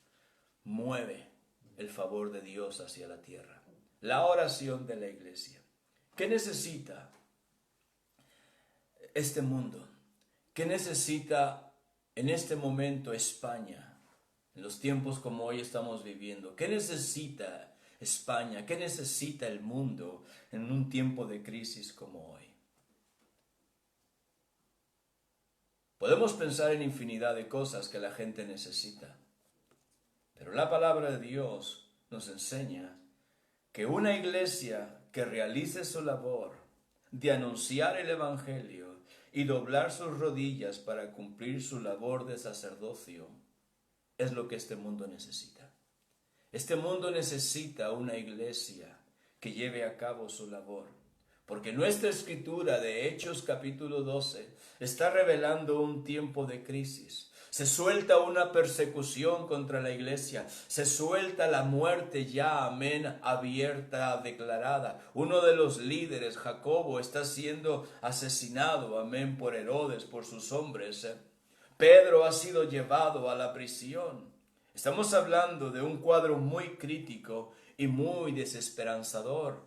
mueve el favor de Dios hacia la tierra. La oración de la iglesia. ¿Qué necesita este mundo? ¿Qué necesita en este momento España? En los tiempos como hoy estamos viviendo. ¿Qué necesita España? ¿Qué necesita el mundo en un tiempo de crisis como hoy? Podemos pensar en infinidad de cosas que la gente necesita. Pero la palabra de Dios nos enseña que una iglesia que realice su labor de anunciar el Evangelio y doblar sus rodillas para cumplir su labor de sacerdocio es lo que este mundo necesita. Este mundo necesita una iglesia que lleve a cabo su labor, porque nuestra escritura de Hechos capítulo 12 está revelando un tiempo de crisis. Se suelta una persecución contra la iglesia, se suelta la muerte ya, amén, abierta, declarada. Uno de los líderes, Jacobo, está siendo asesinado, amén, por Herodes, por sus hombres. Pedro ha sido llevado a la prisión. Estamos hablando de un cuadro muy crítico y muy desesperanzador.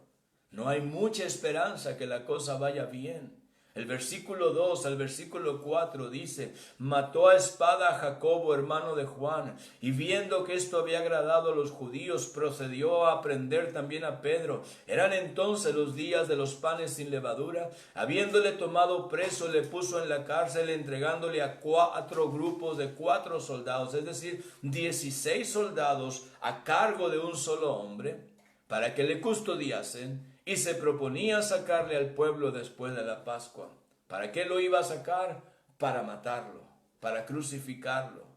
No hay mucha esperanza que la cosa vaya bien. El versículo 2 al versículo 4 dice: mató a espada a Jacobo, hermano de Juan, y viendo que esto había agradado a los judíos, procedió a prender también a Pedro. Eran entonces los días de los panes sin levadura. Habiéndole tomado preso, le puso en la cárcel, entregándole a 4 grupos de 4 soldados, es decir, 16 soldados a cargo de un solo hombre, para que le custodiasen. Y se proponía sacarle al pueblo después de la Pascua. ¿Para qué lo iba a sacar? Para matarlo, para crucificarlo.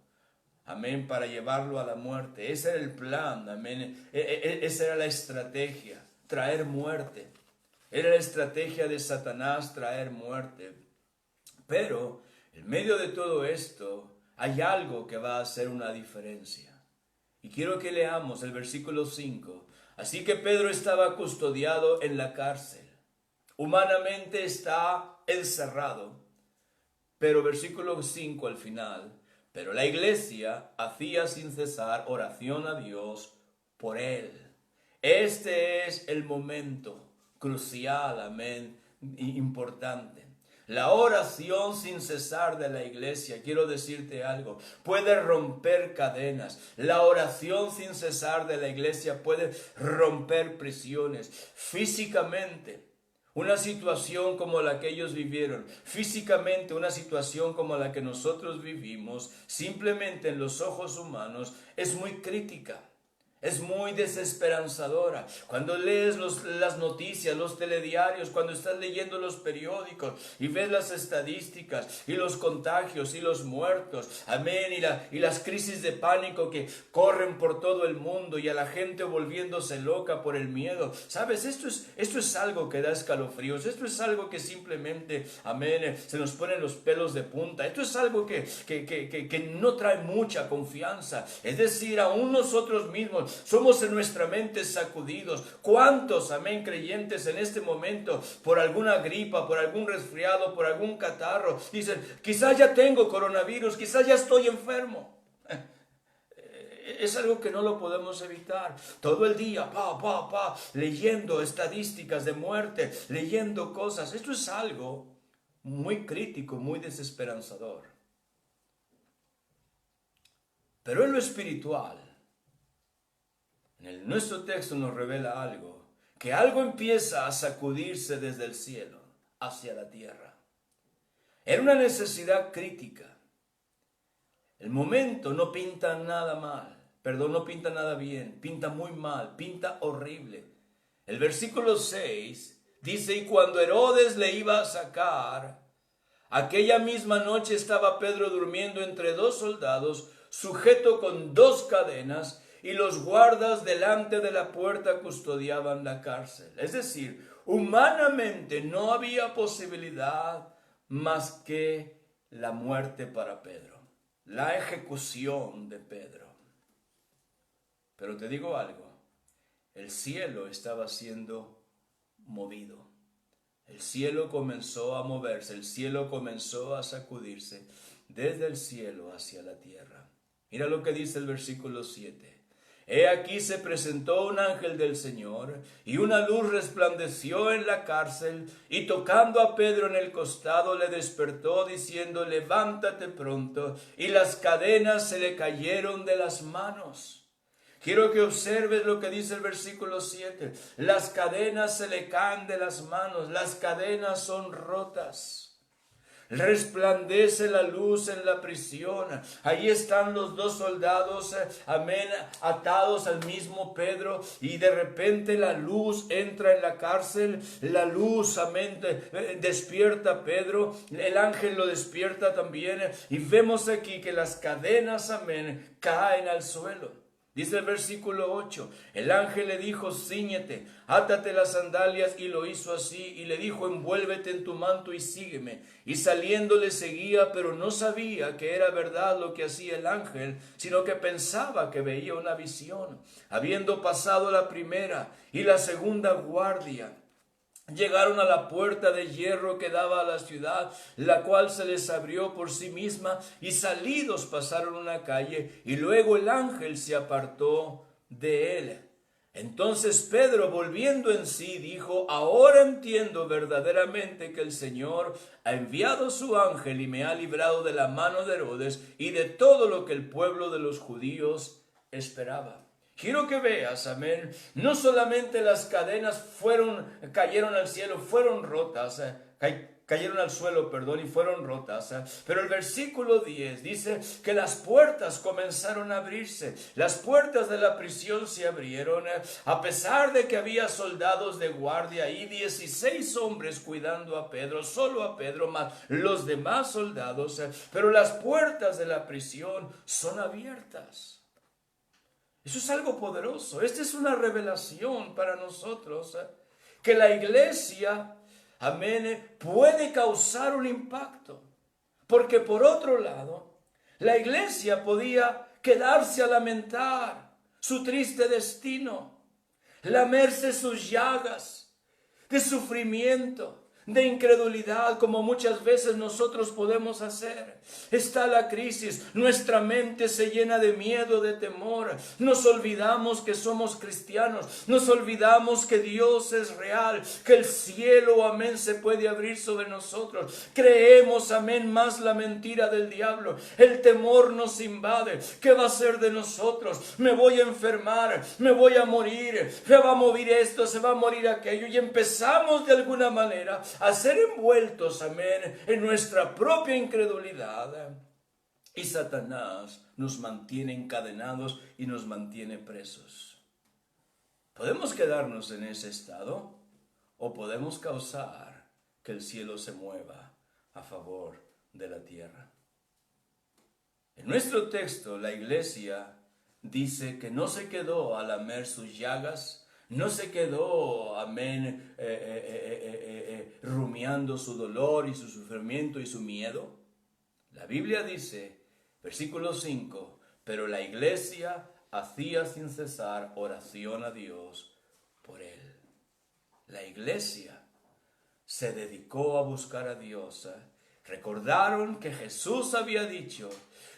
Amén, para llevarlo a la muerte. Ese era el plan, amén. Esa era la estrategia, traer muerte. Era la estrategia de Satanás, traer muerte. Pero en medio de todo esto hay algo que va a hacer una diferencia. Y quiero que leamos el versículo 5. Así que Pedro estaba custodiado en la cárcel. Humanamente está encerrado. Pero versículo 5 al final. Pero la iglesia hacía sin cesar oración a Dios por él. Este es el momento crucial, amén, importante. La oración sin cesar de la iglesia, quiero decirte algo, puede romper cadenas. La oración sin cesar de la iglesia puede romper prisiones. Físicamente, una situación como la que ellos vivieron, físicamente una situación como la que nosotros vivimos, simplemente en los ojos humanos, es muy crítica. Es muy desesperanzadora. Cuando lees las noticias, los telediarios, cuando estás leyendo los periódicos y ves las estadísticas y los contagios y los muertos, amén, y las crisis de pánico que corren por todo el mundo y a la gente volviéndose loca por el miedo. ¿Sabes? Esto es algo que da escalofríos. Esto es algo que simplemente, amén, se nos ponen los pelos de punta. Esto es algo que no trae mucha confianza. Es decir, aún nosotros mismos somos en nuestra mente sacudidos. ¿Cuántos, amén, creyentes en este momento, por alguna gripa, por algún resfriado, por algún catarro, dicen, quizás ya tengo coronavirus, quizás ya estoy enfermo? Es algo que no lo podemos evitar. Todo el día, leyendo estadísticas de muerte, leyendo cosas. Esto es algo muy crítico, muy desesperanzador. Pero en lo espiritual, nuestro texto nos revela algo, que algo empieza a sacudirse desde el cielo hacia la tierra. Era una necesidad crítica. El momento no pinta nada mal, no pinta nada bien, pinta muy mal, pinta horrible. El versículo 6 dice, y cuando Herodes le iba a sacar, aquella misma noche estaba Pedro durmiendo entre dos soldados, sujeto con dos cadenas, y los guardas delante de la puerta custodiaban la cárcel. Es decir, humanamente no había posibilidad más que la muerte para Pedro, la ejecución de Pedro. Pero te digo algo, el cielo estaba siendo movido. El cielo comenzó a moverse, el cielo comenzó a sacudirse desde el cielo hacia la tierra. Mira lo que dice el versículo 7. He aquí se presentó un ángel del Señor, y una luz resplandeció en la cárcel, y tocando a Pedro en el costado le despertó, diciendo, levántate pronto, y las cadenas se le cayeron de las manos. Quiero que observes lo que dice el versículo 7. Las cadenas se le caen de las manos, las cadenas son rotas. Resplandece la luz en la prisión. Allí están los dos soldados, amén, atados al mismo Pedro, y de repente la luz entra en la cárcel, la luz, amén, despierta a Pedro, el ángel lo despierta también, y vemos aquí que las cadenas, amén, caen al suelo. Dice el versículo 8, el ángel le dijo, cíñete, átate las sandalias, y lo hizo así, y le dijo, envuélvete en tu manto y sígueme. Y saliendo le seguía, pero no sabía que era verdad lo que hacía el ángel, sino que pensaba que veía una visión. Habiendo pasado la primera y la segunda guardia, llegaron a la puerta de hierro que daba a la ciudad, la cual se les abrió por sí misma, y salidos pasaron una calle, y luego el ángel se apartó de él. Entonces Pedro, volviendo en sí, dijo, ahora entiendo verdaderamente que el Señor ha enviado su ángel y me ha librado de la mano de Herodes y de todo lo que el pueblo de los judíos esperaba. Quiero que veas, amén, no solamente las cadenas cayeron al cielo, fueron rotas, cayeron al suelo, y fueron rotas, pero el versículo 10 dice que las puertas comenzaron a abrirse, las puertas de la prisión se abrieron, a pesar de que había soldados de guardia y 16 hombres cuidando a Pedro, solo a Pedro, más los demás soldados, pero las puertas de la prisión son abiertas. Eso es algo poderoso. Esta es una revelación para nosotros, que la iglesia, amén, puede causar un impacto. Porque por otro lado, la iglesia podía quedarse a lamentar su triste destino, lamerse sus llagas de sufrimiento, de incredulidad, como muchas veces nosotros podemos hacer. Está la crisis, nuestra mente se llena de miedo, de temor. Nos olvidamos que somos cristianos, nos olvidamos que Dios es real, que el cielo, amén, se puede abrir sobre nosotros. Creemos, amén, más la mentira del diablo. El temor nos invade. ¿Qué va a ser de nosotros? Me voy a enfermar, me voy a morir, se va a morir esto, se va a morir aquello, y empezamos de alguna manera a ser envueltos, amén, en nuestra propia incredulidad, y Satanás nos mantiene encadenados y nos mantiene presos. Podemos quedarnos en ese estado o podemos causar que el cielo se mueva a favor de la tierra. En nuestro texto, la iglesia dice que no se quedó a lamer sus llagas, no se quedó, amén, rumiando su dolor y su sufrimiento y su miedo. La Biblia dice, versículo 5, pero la iglesia hacía sin cesar oración a Dios por él. La iglesia se dedicó a buscar a Dios. Recordaron que Jesús había dicho,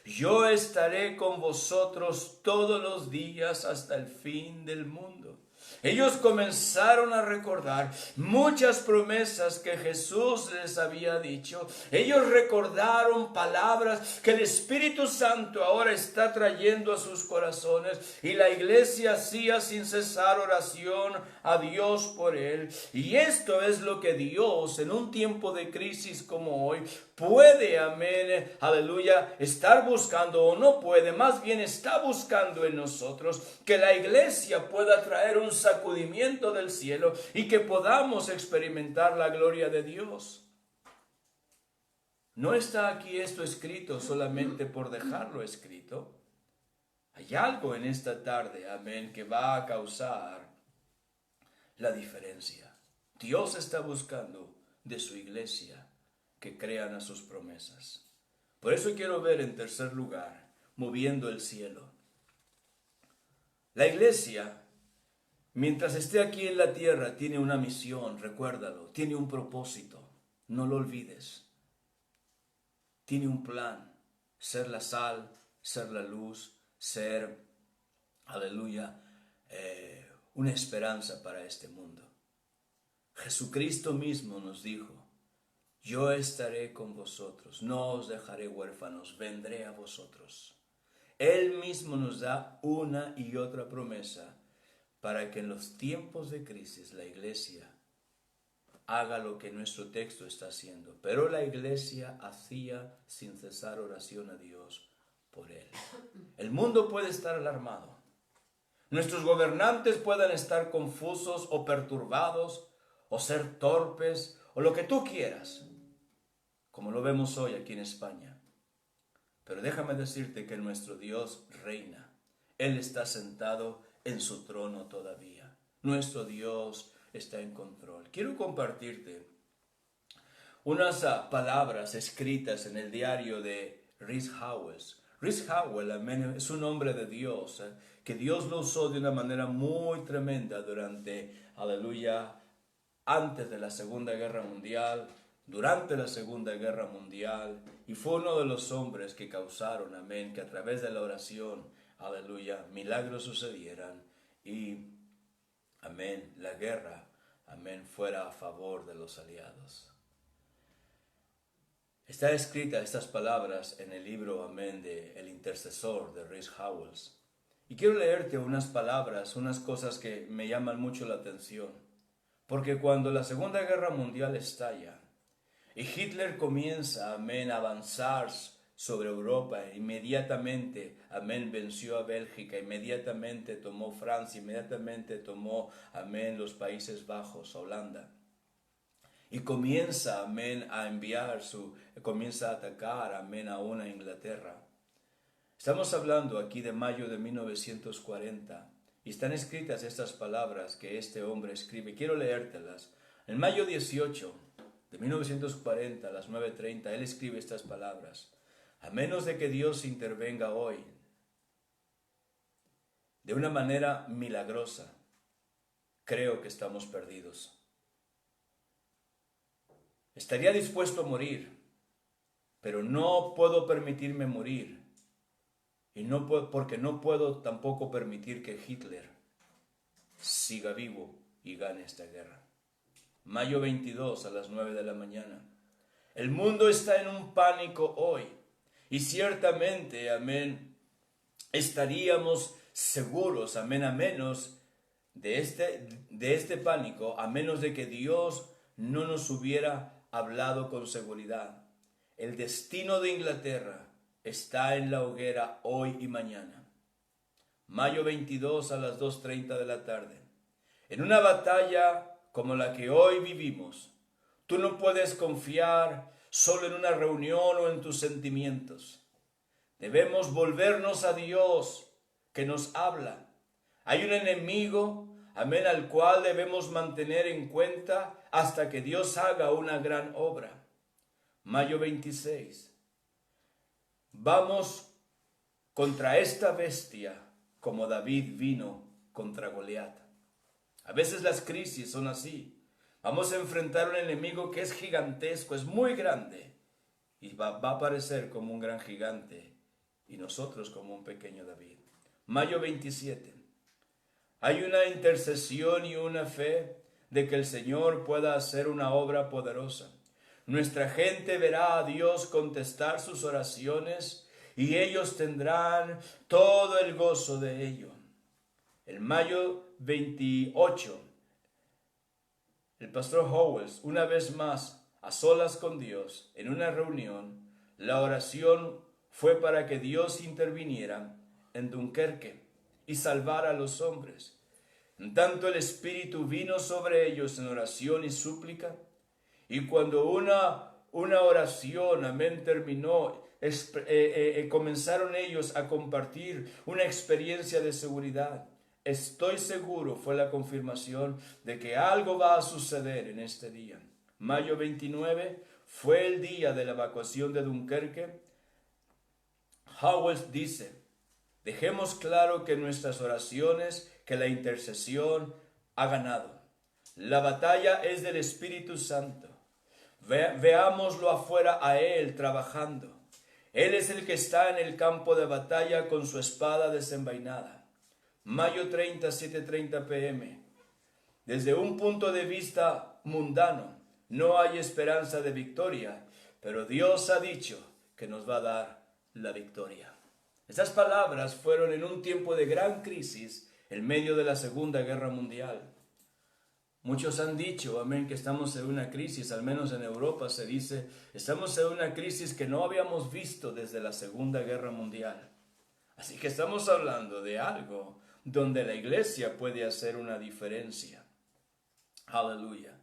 yo estaré con vosotros todos los días hasta el fin del mundo. Ellos comenzaron a recordar muchas promesas que Jesús les había dicho. Ellos recordaron palabras que el Espíritu Santo ahora está trayendo a sus corazones. Y la iglesia hacía sin cesar oración a Dios por él. Y esto es lo que Dios en un tiempo de crisis como hoy puede, amén, aleluya, estar buscando, o no puede, más bien está buscando en nosotros, que la iglesia pueda traer un sacudimiento del cielo y que podamos experimentar la gloria de Dios. No está aquí esto escrito solamente por dejarlo escrito. Hay algo en esta tarde, amén, que va a causar la diferencia. Dios está buscando de su iglesia que crean a sus promesas. Por eso quiero ver en tercer lugar, moviendo el cielo. La iglesia, mientras esté aquí en la tierra, tiene una misión, recuérdalo, tiene un propósito, no lo olvides. Tiene un plan, ser la sal, ser la luz, ser, aleluya, una esperanza para este mundo. Jesucristo mismo nos dijo: yo estaré con vosotros, no os dejaré huérfanos, vendré a vosotros. Él mismo nos da una y otra promesa para que en los tiempos de crisis la iglesia haga lo que nuestro texto está haciendo. Pero la iglesia hacía sin cesar oración a Dios por él. El mundo puede estar alarmado. Nuestros gobernantes pueden estar confusos o perturbados o ser torpes o lo que tú quieras, como lo vemos hoy aquí en España. Pero déjame decirte que nuestro Dios reina. Él está sentado en su trono todavía. Nuestro Dios está en control. Quiero compartirte unas palabras escritas en el diario de Rhys Howells. Rhys Howells, amén, es un hombre de Dios, que Dios lo usó de una manera muy tremenda durante, aleluya, antes de la Segunda Guerra Mundial, durante la Segunda Guerra Mundial, y fue uno de los hombres que causaron, amén, que a través de la oración, aleluya, milagros sucedieran y, amén, la guerra, amén, fuera a favor de los aliados. Está escrita estas palabras en el libro, amén, de El Intercesor de Rhys Howells. Y quiero leerte unas palabras, unas cosas que me llaman mucho la atención. Porque cuando la Segunda Guerra Mundial estalla y Hitler comienza, amén, a avanzar sobre Europa, inmediatamente, amén, venció a Bélgica, inmediatamente tomó Francia, inmediatamente tomó, amén, los Países Bajos, Holanda. Y comienza, amén, comienza a atacar, amén, aún a Inglaterra. Estamos hablando aquí de mayo de 1940. Y están escritas estas palabras que este hombre escribe. Quiero leértelas. En mayo 18 de 1940, a las 9:30, él escribe estas palabras. A menos de que Dios intervenga hoy de una manera milagrosa, creo que estamos perdidos. Estaría dispuesto a morir, pero no puedo permitirme morir. Y no puedo, porque no puedo tampoco permitir que Hitler siga vivo y gane esta guerra. Mayo 22 a las 9 de la mañana. El mundo está en un pánico hoy. Y ciertamente, amén, estaríamos seguros, amén, a menos de este pánico, a menos de que Dios no nos hubiera hablado con seguridad. El destino de Inglaterra está en la hoguera hoy y mañana. Mayo 22 a las 2:30 de la tarde. En una batalla como la que hoy vivimos, tú no puedes confiar solo en una reunión o en tus sentimientos. Debemos volvernos a Dios que nos habla. Hay un enemigo, amén, al cual debemos mantener en cuenta hasta que Dios haga una gran obra. Mayo 26. Vamos contra esta bestia como David vino contra Goliat. A veces las crisis son así. Vamos a enfrentar un enemigo que es gigantesco, es muy grande. Y va a aparecer como un gran gigante y nosotros como un pequeño David. Mayo 27. Hay una intercesión y una fe de que el Señor pueda hacer una obra poderosa. Nuestra gente verá a Dios contestar sus oraciones y ellos tendrán todo el gozo de ello. El mayo 28, el pastor Howells, una vez más, a solas con Dios, en una reunión, la oración fue para que Dios interviniera en Dunkerque y salvara a los hombres. En tanto el Espíritu vino sobre ellos en oración y súplica, y cuando una oración, amén, terminó, comenzaron ellos a compartir una experiencia de seguridad. Estoy seguro, fue la confirmación de que algo va a suceder en este día. Mayo 29 fue el día de la evacuación de Dunkerque. Howells dice, dejemos claro que nuestras oraciones, que la intercesión ha ganado. La batalla es del Espíritu Santo. Veámoslo afuera a Él trabajando. Él es el que está en el campo de batalla con su espada desenvainada. Mayo 30, 7:30 p.m. Desde un punto de vista mundano, no hay esperanza de victoria, pero Dios ha dicho que nos va a dar la victoria. Estas palabras fueron en un tiempo de gran crisis en medio de la Segunda Guerra Mundial. Muchos han dicho, amén, que estamos en una crisis, al menos en Europa se dice, estamos en una crisis que no habíamos visto desde la Segunda Guerra Mundial. Así que estamos hablando de algo donde la iglesia puede hacer una diferencia. Aleluya.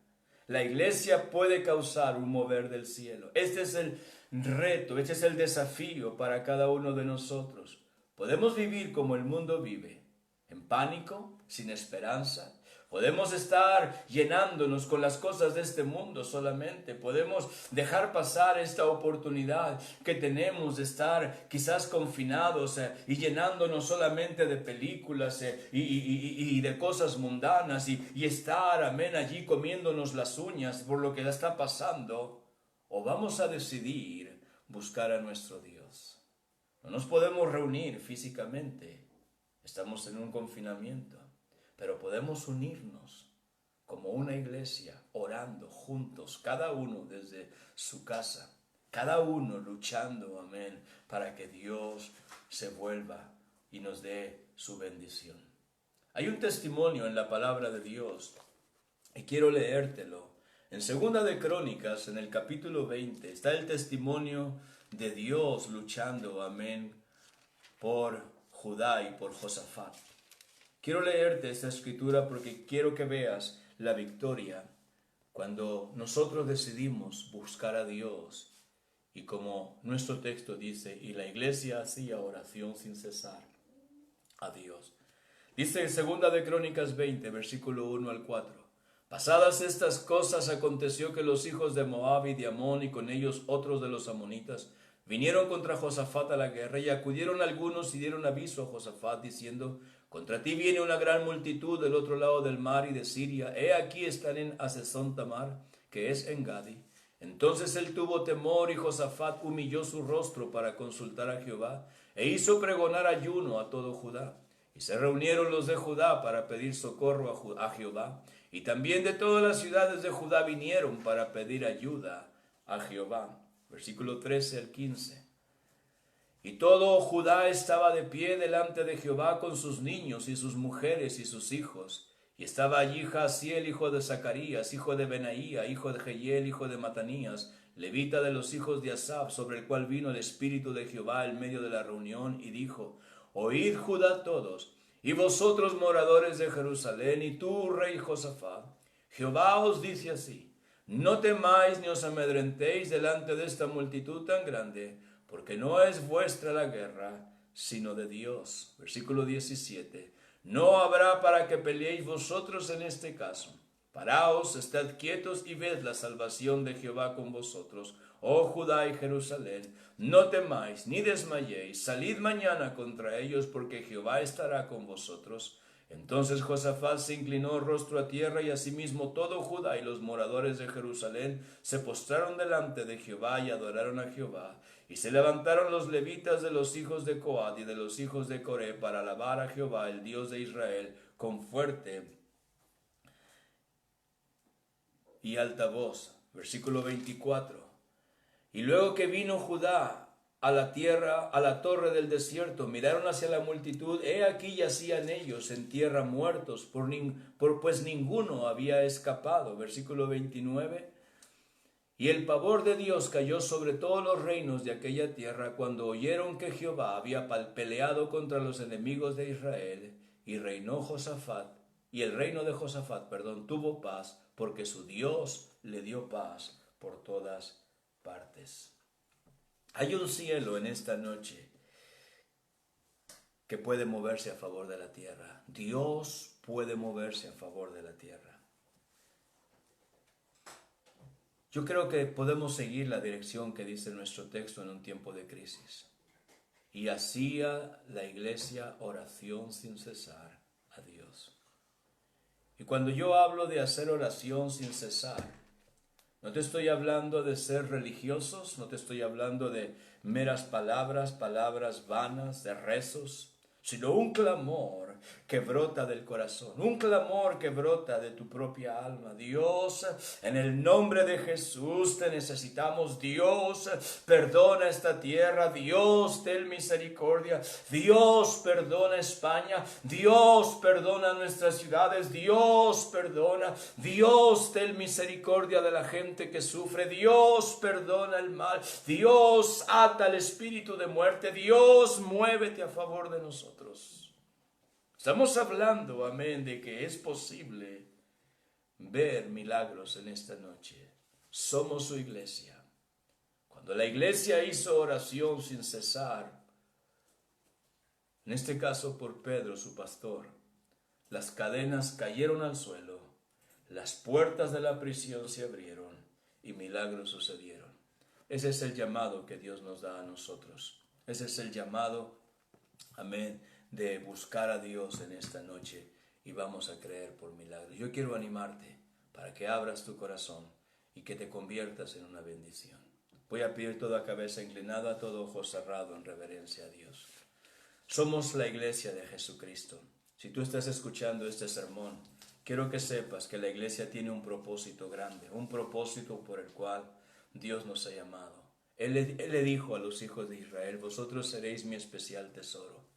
La iglesia puede causar un mover del cielo. Este es el reto, este es el desafío para cada uno de nosotros. Podemos vivir como el mundo vive, en pánico, sin esperanza. Podemos estar llenándonos con las cosas de este mundo solamente. Podemos dejar pasar esta oportunidad que tenemos de estar quizás confinados y llenándonos solamente de películas y de cosas mundanas y estar, amén, allí comiéndonos las uñas por lo que está pasando. O vamos a decidir buscar a nuestro Dios. No nos podemos reunir físicamente. Estamos en un confinamiento. Pero podemos unirnos como una iglesia, orando juntos, cada uno desde su casa, cada uno luchando, amén, para que Dios se vuelva y nos dé su bendición. Hay un testimonio en la palabra de Dios y quiero leértelo. En Segunda de Crónicas, en el capítulo 20, está el testimonio de Dios luchando, amén, por Judá y por Josafat. Quiero leerte esta escritura porque quiero que veas la victoria cuando nosotros decidimos buscar a Dios y como nuestro texto dice, y la iglesia hacía oración sin cesar a Dios. Dice en 2 de Crónicas 20, versículo 1 al 4. Pasadas estas cosas aconteció que los hijos de Moab y de Amón y con ellos otros de los amonitas vinieron contra Josafat a la guerra y acudieron algunos y dieron aviso a Josafat diciendo, contra ti viene una gran multitud del otro lado del mar y de Siria. He aquí están en Hazezón Tamar, que es en Gadi. Entonces él tuvo temor y Josafat humilló su rostro para consultar a Jehová e hizo pregonar ayuno a todo Judá. Y se reunieron los de Judá para pedir socorro a Jehová. Y también de todas las ciudades de Judá vinieron para pedir ayuda a Jehová. Versículo 13 al 15. Y todo Judá estaba de pie delante de Jehová con sus niños y sus mujeres y sus hijos. Y estaba allí Jaasiel, hijo de Zacarías, hijo de Benaía, hijo de Jehiel, hijo de Matanías, levita de los hijos de Asaf, sobre el cual vino el Espíritu de Jehová en medio de la reunión, y dijo, oíd Judá todos, y vosotros moradores de Jerusalén, y tú, rey Josafat, Jehová os dice así, no temáis ni os amedrentéis delante de esta multitud tan grande, porque no es vuestra la guerra, sino de Dios. Versículo 17. No habrá para que peleéis vosotros en este caso. Paraos, estad quietos y ved la salvación de Jehová con vosotros, oh Judá y Jerusalén. No temáis ni desmayéis, salid mañana contra ellos, porque Jehová estará con vosotros. Entonces Josafat se inclinó rostro a tierra y asimismo todo Judá y los moradores de Jerusalén se postraron delante de Jehová y adoraron a Jehová. Y se levantaron los levitas de los hijos de Coat y de los hijos de Coré para alabar a Jehová, el Dios de Israel, con fuerte y alta voz. Versículo 24. Y luego que vino Judá a la tierra, a la torre del desierto, miraron hacia la multitud, he aquí yacían ellos en tierra muertos, pues ninguno había escapado. Versículo 29. Y el pavor de Dios cayó sobre todos los reinos de aquella tierra cuando oyeron que Jehová había peleado contra los enemigos de Israel, y reinó Josafat, y el reino de Josafat, tuvo paz, porque su Dios le dio paz por todas partes. Hay un cielo en esta noche que puede moverse a favor de la tierra. Dios puede moverse a favor de la tierra. Yo creo que podemos seguir la dirección que dice nuestro texto en un tiempo de crisis. Y hacía la iglesia oración sin cesar a Dios. Y cuando yo hablo de hacer oración sin cesar, no te estoy hablando de ser religiosos, no te estoy hablando de meras palabras vanas, de rezos, sino un clamor que brota del corazón, un clamor que brota de tu propia alma. Dios, en el nombre de Jesús te necesitamos. Dios, perdona esta tierra. Dios, ten misericordia. Dios, perdona España. Dios, perdona nuestras ciudades. Dios, perdona. Dios, ten misericordia de la gente que sufre. Dios, perdona el mal. Dios, ata el espíritu de muerte. Dios, muévete a favor de nosotros. Estamos hablando, amén, de que es posible ver milagros en esta noche. Somos su iglesia. Cuando la iglesia hizo oración sin cesar, en este caso por Pedro, su pastor, las cadenas cayeron al suelo, las puertas de la prisión se abrieron y milagros sucedieron. Ese es el llamado que Dios nos da a nosotros. Ese es el llamado, amén, de buscar a Dios en esta noche y vamos a creer por milagros. Yo quiero animarte para que abras tu corazón y que te conviertas en una bendición. Voy a pedir toda cabeza inclinada, todo ojo cerrado en reverencia a Dios. Somos la iglesia de Jesucristo. Si tú estás escuchando este sermón, quiero que sepas que la iglesia tiene un propósito grande, un propósito por el cual Dios nos ha llamado. Él le dijo a los hijos de Israel, vosotros seréis mi especial tesoro.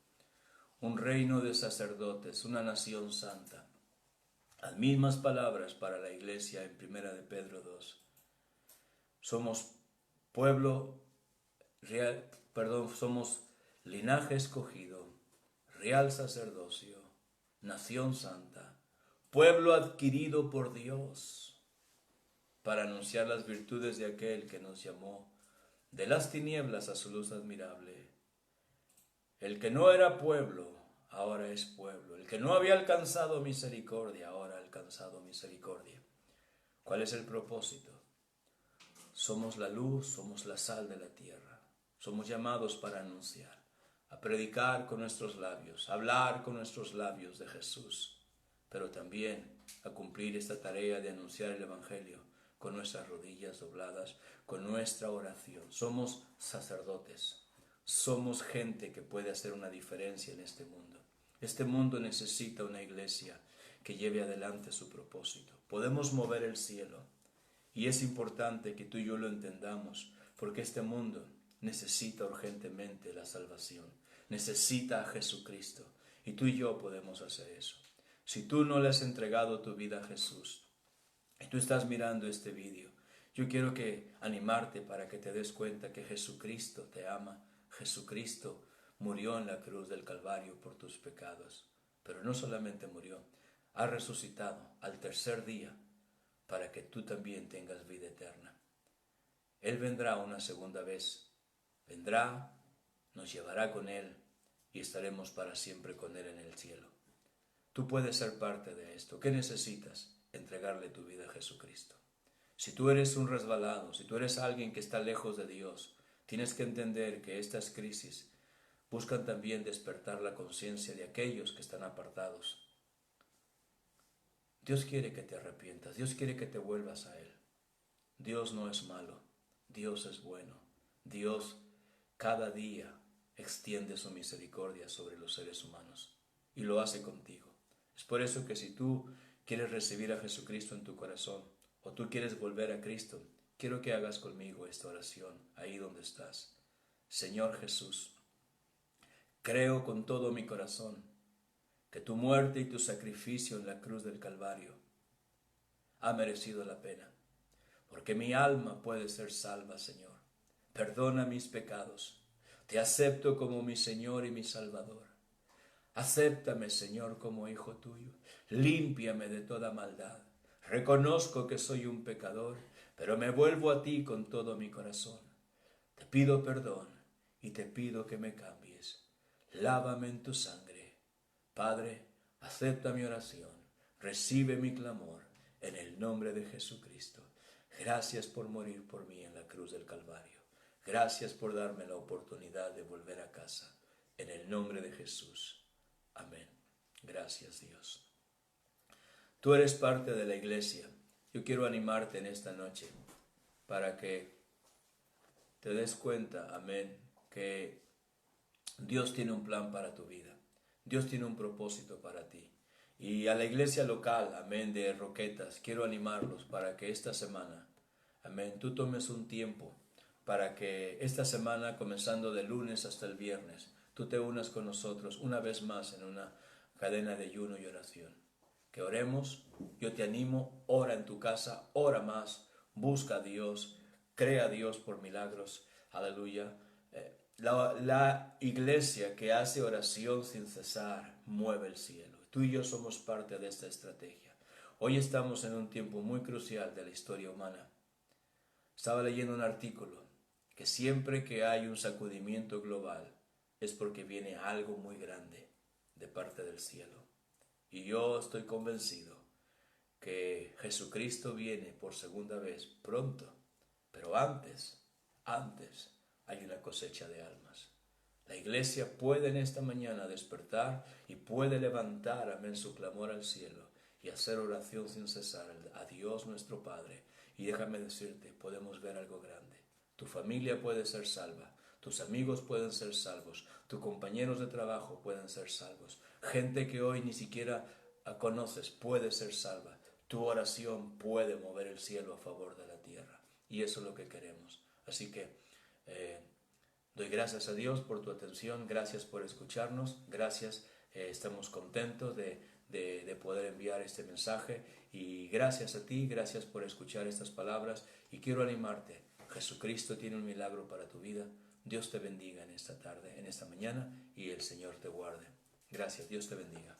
Un reino de sacerdotes, una nación santa. Las mismas palabras para la iglesia en 1 de Pedro 2. Somos pueblo real, somos linaje escogido, real sacerdocio, nación santa, pueblo adquirido por Dios, para anunciar las virtudes de aquel que nos llamó de las tinieblas a su luz admirable. El que no era pueblo, ahora es pueblo. El que no había alcanzado misericordia, ahora ha alcanzado misericordia. ¿Cuál es el propósito? Somos la luz, somos la sal de la tierra. Somos llamados para anunciar, a predicar con nuestros labios, a hablar con nuestros labios de Jesús, pero también a cumplir esta tarea de anunciar el Evangelio con nuestras rodillas dobladas, con nuestra oración. Somos sacerdotes. Somos gente que puede hacer una diferencia en este mundo. Este mundo necesita una iglesia que lleve adelante su propósito. Podemos mover el cielo y es importante que tú y yo lo entendamos, porque este mundo necesita urgentemente la salvación, necesita a Jesucristo y tú y yo podemos hacer eso. Si tú no le has entregado tu vida a Jesús y tú estás mirando este vídeo, yo quiero animarte para que te des cuenta que Jesucristo te ama. Jesucristo murió en la cruz del Calvario por tus pecados, pero no solamente murió, ha resucitado al tercer día para que tú también tengas vida eterna. Él vendrá una segunda vez, vendrá, nos llevará con Él y estaremos para siempre con Él en el cielo. Tú puedes ser parte de esto. ¿Qué necesitas? Entregarle tu vida a Jesucristo. Si tú eres un resbalado, si tú eres alguien que está lejos de Dios, tienes que entender que estas crisis buscan también despertar la conciencia de aquellos que están apartados. Dios quiere que te arrepientas, Dios quiere que te vuelvas a Él. Dios no es malo, Dios es bueno. Dios cada día extiende su misericordia sobre los seres humanos y lo hace contigo. Es por eso que si tú quieres recibir a Jesucristo en tu corazón o tú quieres volver a Cristo, quiero que hagas conmigo esta oración ahí donde estás. Señor Jesús, creo con todo mi corazón que tu muerte y tu sacrificio en la cruz del Calvario ha merecido la pena, porque mi alma puede ser salva, Señor. Perdona mis pecados. Te acepto como mi Señor y mi Salvador. Acéptame, Señor, como hijo tuyo. Límpiame de toda maldad. Reconozco que soy un pecador, pero me vuelvo a ti con todo mi corazón. Te pido perdón y te pido que me cambies. Lávame en tu sangre. Padre, acepta mi oración. Recibe mi clamor en el nombre de Jesucristo. Gracias por morir por mí en la cruz del Calvario. Gracias por darme la oportunidad de volver a casa. En el nombre de Jesús. Amén. Gracias, Dios. Tú eres parte de la iglesia. Yo quiero animarte en esta noche para que te des cuenta, amén, que Dios tiene un plan para tu vida. Dios tiene un propósito para ti. Y a la iglesia local, amén, de Roquetas, quiero animarlos para que esta semana, amén, tú tomes un tiempo para que esta semana, comenzando de lunes hasta el viernes, tú te unas con nosotros una vez más en una cadena de ayuno y oración. Que oremos, yo te animo, ora en tu casa, ora más, busca a Dios, crea a Dios por milagros, aleluya. La iglesia que hace oración sin cesar mueve el cielo. Tú y yo somos parte de esta estrategia. Hoy estamos en un tiempo muy crucial de la historia humana. Estaba leyendo un artículo que siempre que hay un sacudimiento global es porque viene algo muy grande de parte del cielo. Y yo estoy convencido que Jesucristo viene por segunda vez pronto, pero antes hay una cosecha de almas. La iglesia puede en esta mañana despertar y puede levantar, amén, su clamor al cielo y hacer oración sin cesar a Dios nuestro Padre. Y déjame decirte, podemos ver algo grande. Tu familia puede ser salva, tus amigos pueden ser salvos, tus compañeros de trabajo pueden ser salvos. Gente que hoy ni siquiera conoces puede ser salva. Tu oración puede mover el cielo a favor de la tierra. Y eso es lo que queremos. Así que doy gracias a Dios por tu atención, gracias por escucharnos, gracias, estamos contentos de poder enviar este mensaje y gracias a ti, gracias por escuchar estas palabras y quiero animarte, Jesucristo tiene un milagro para tu vida, Dios te bendiga en esta tarde, en esta mañana y el Señor te guarde. Gracias, Dios te bendiga.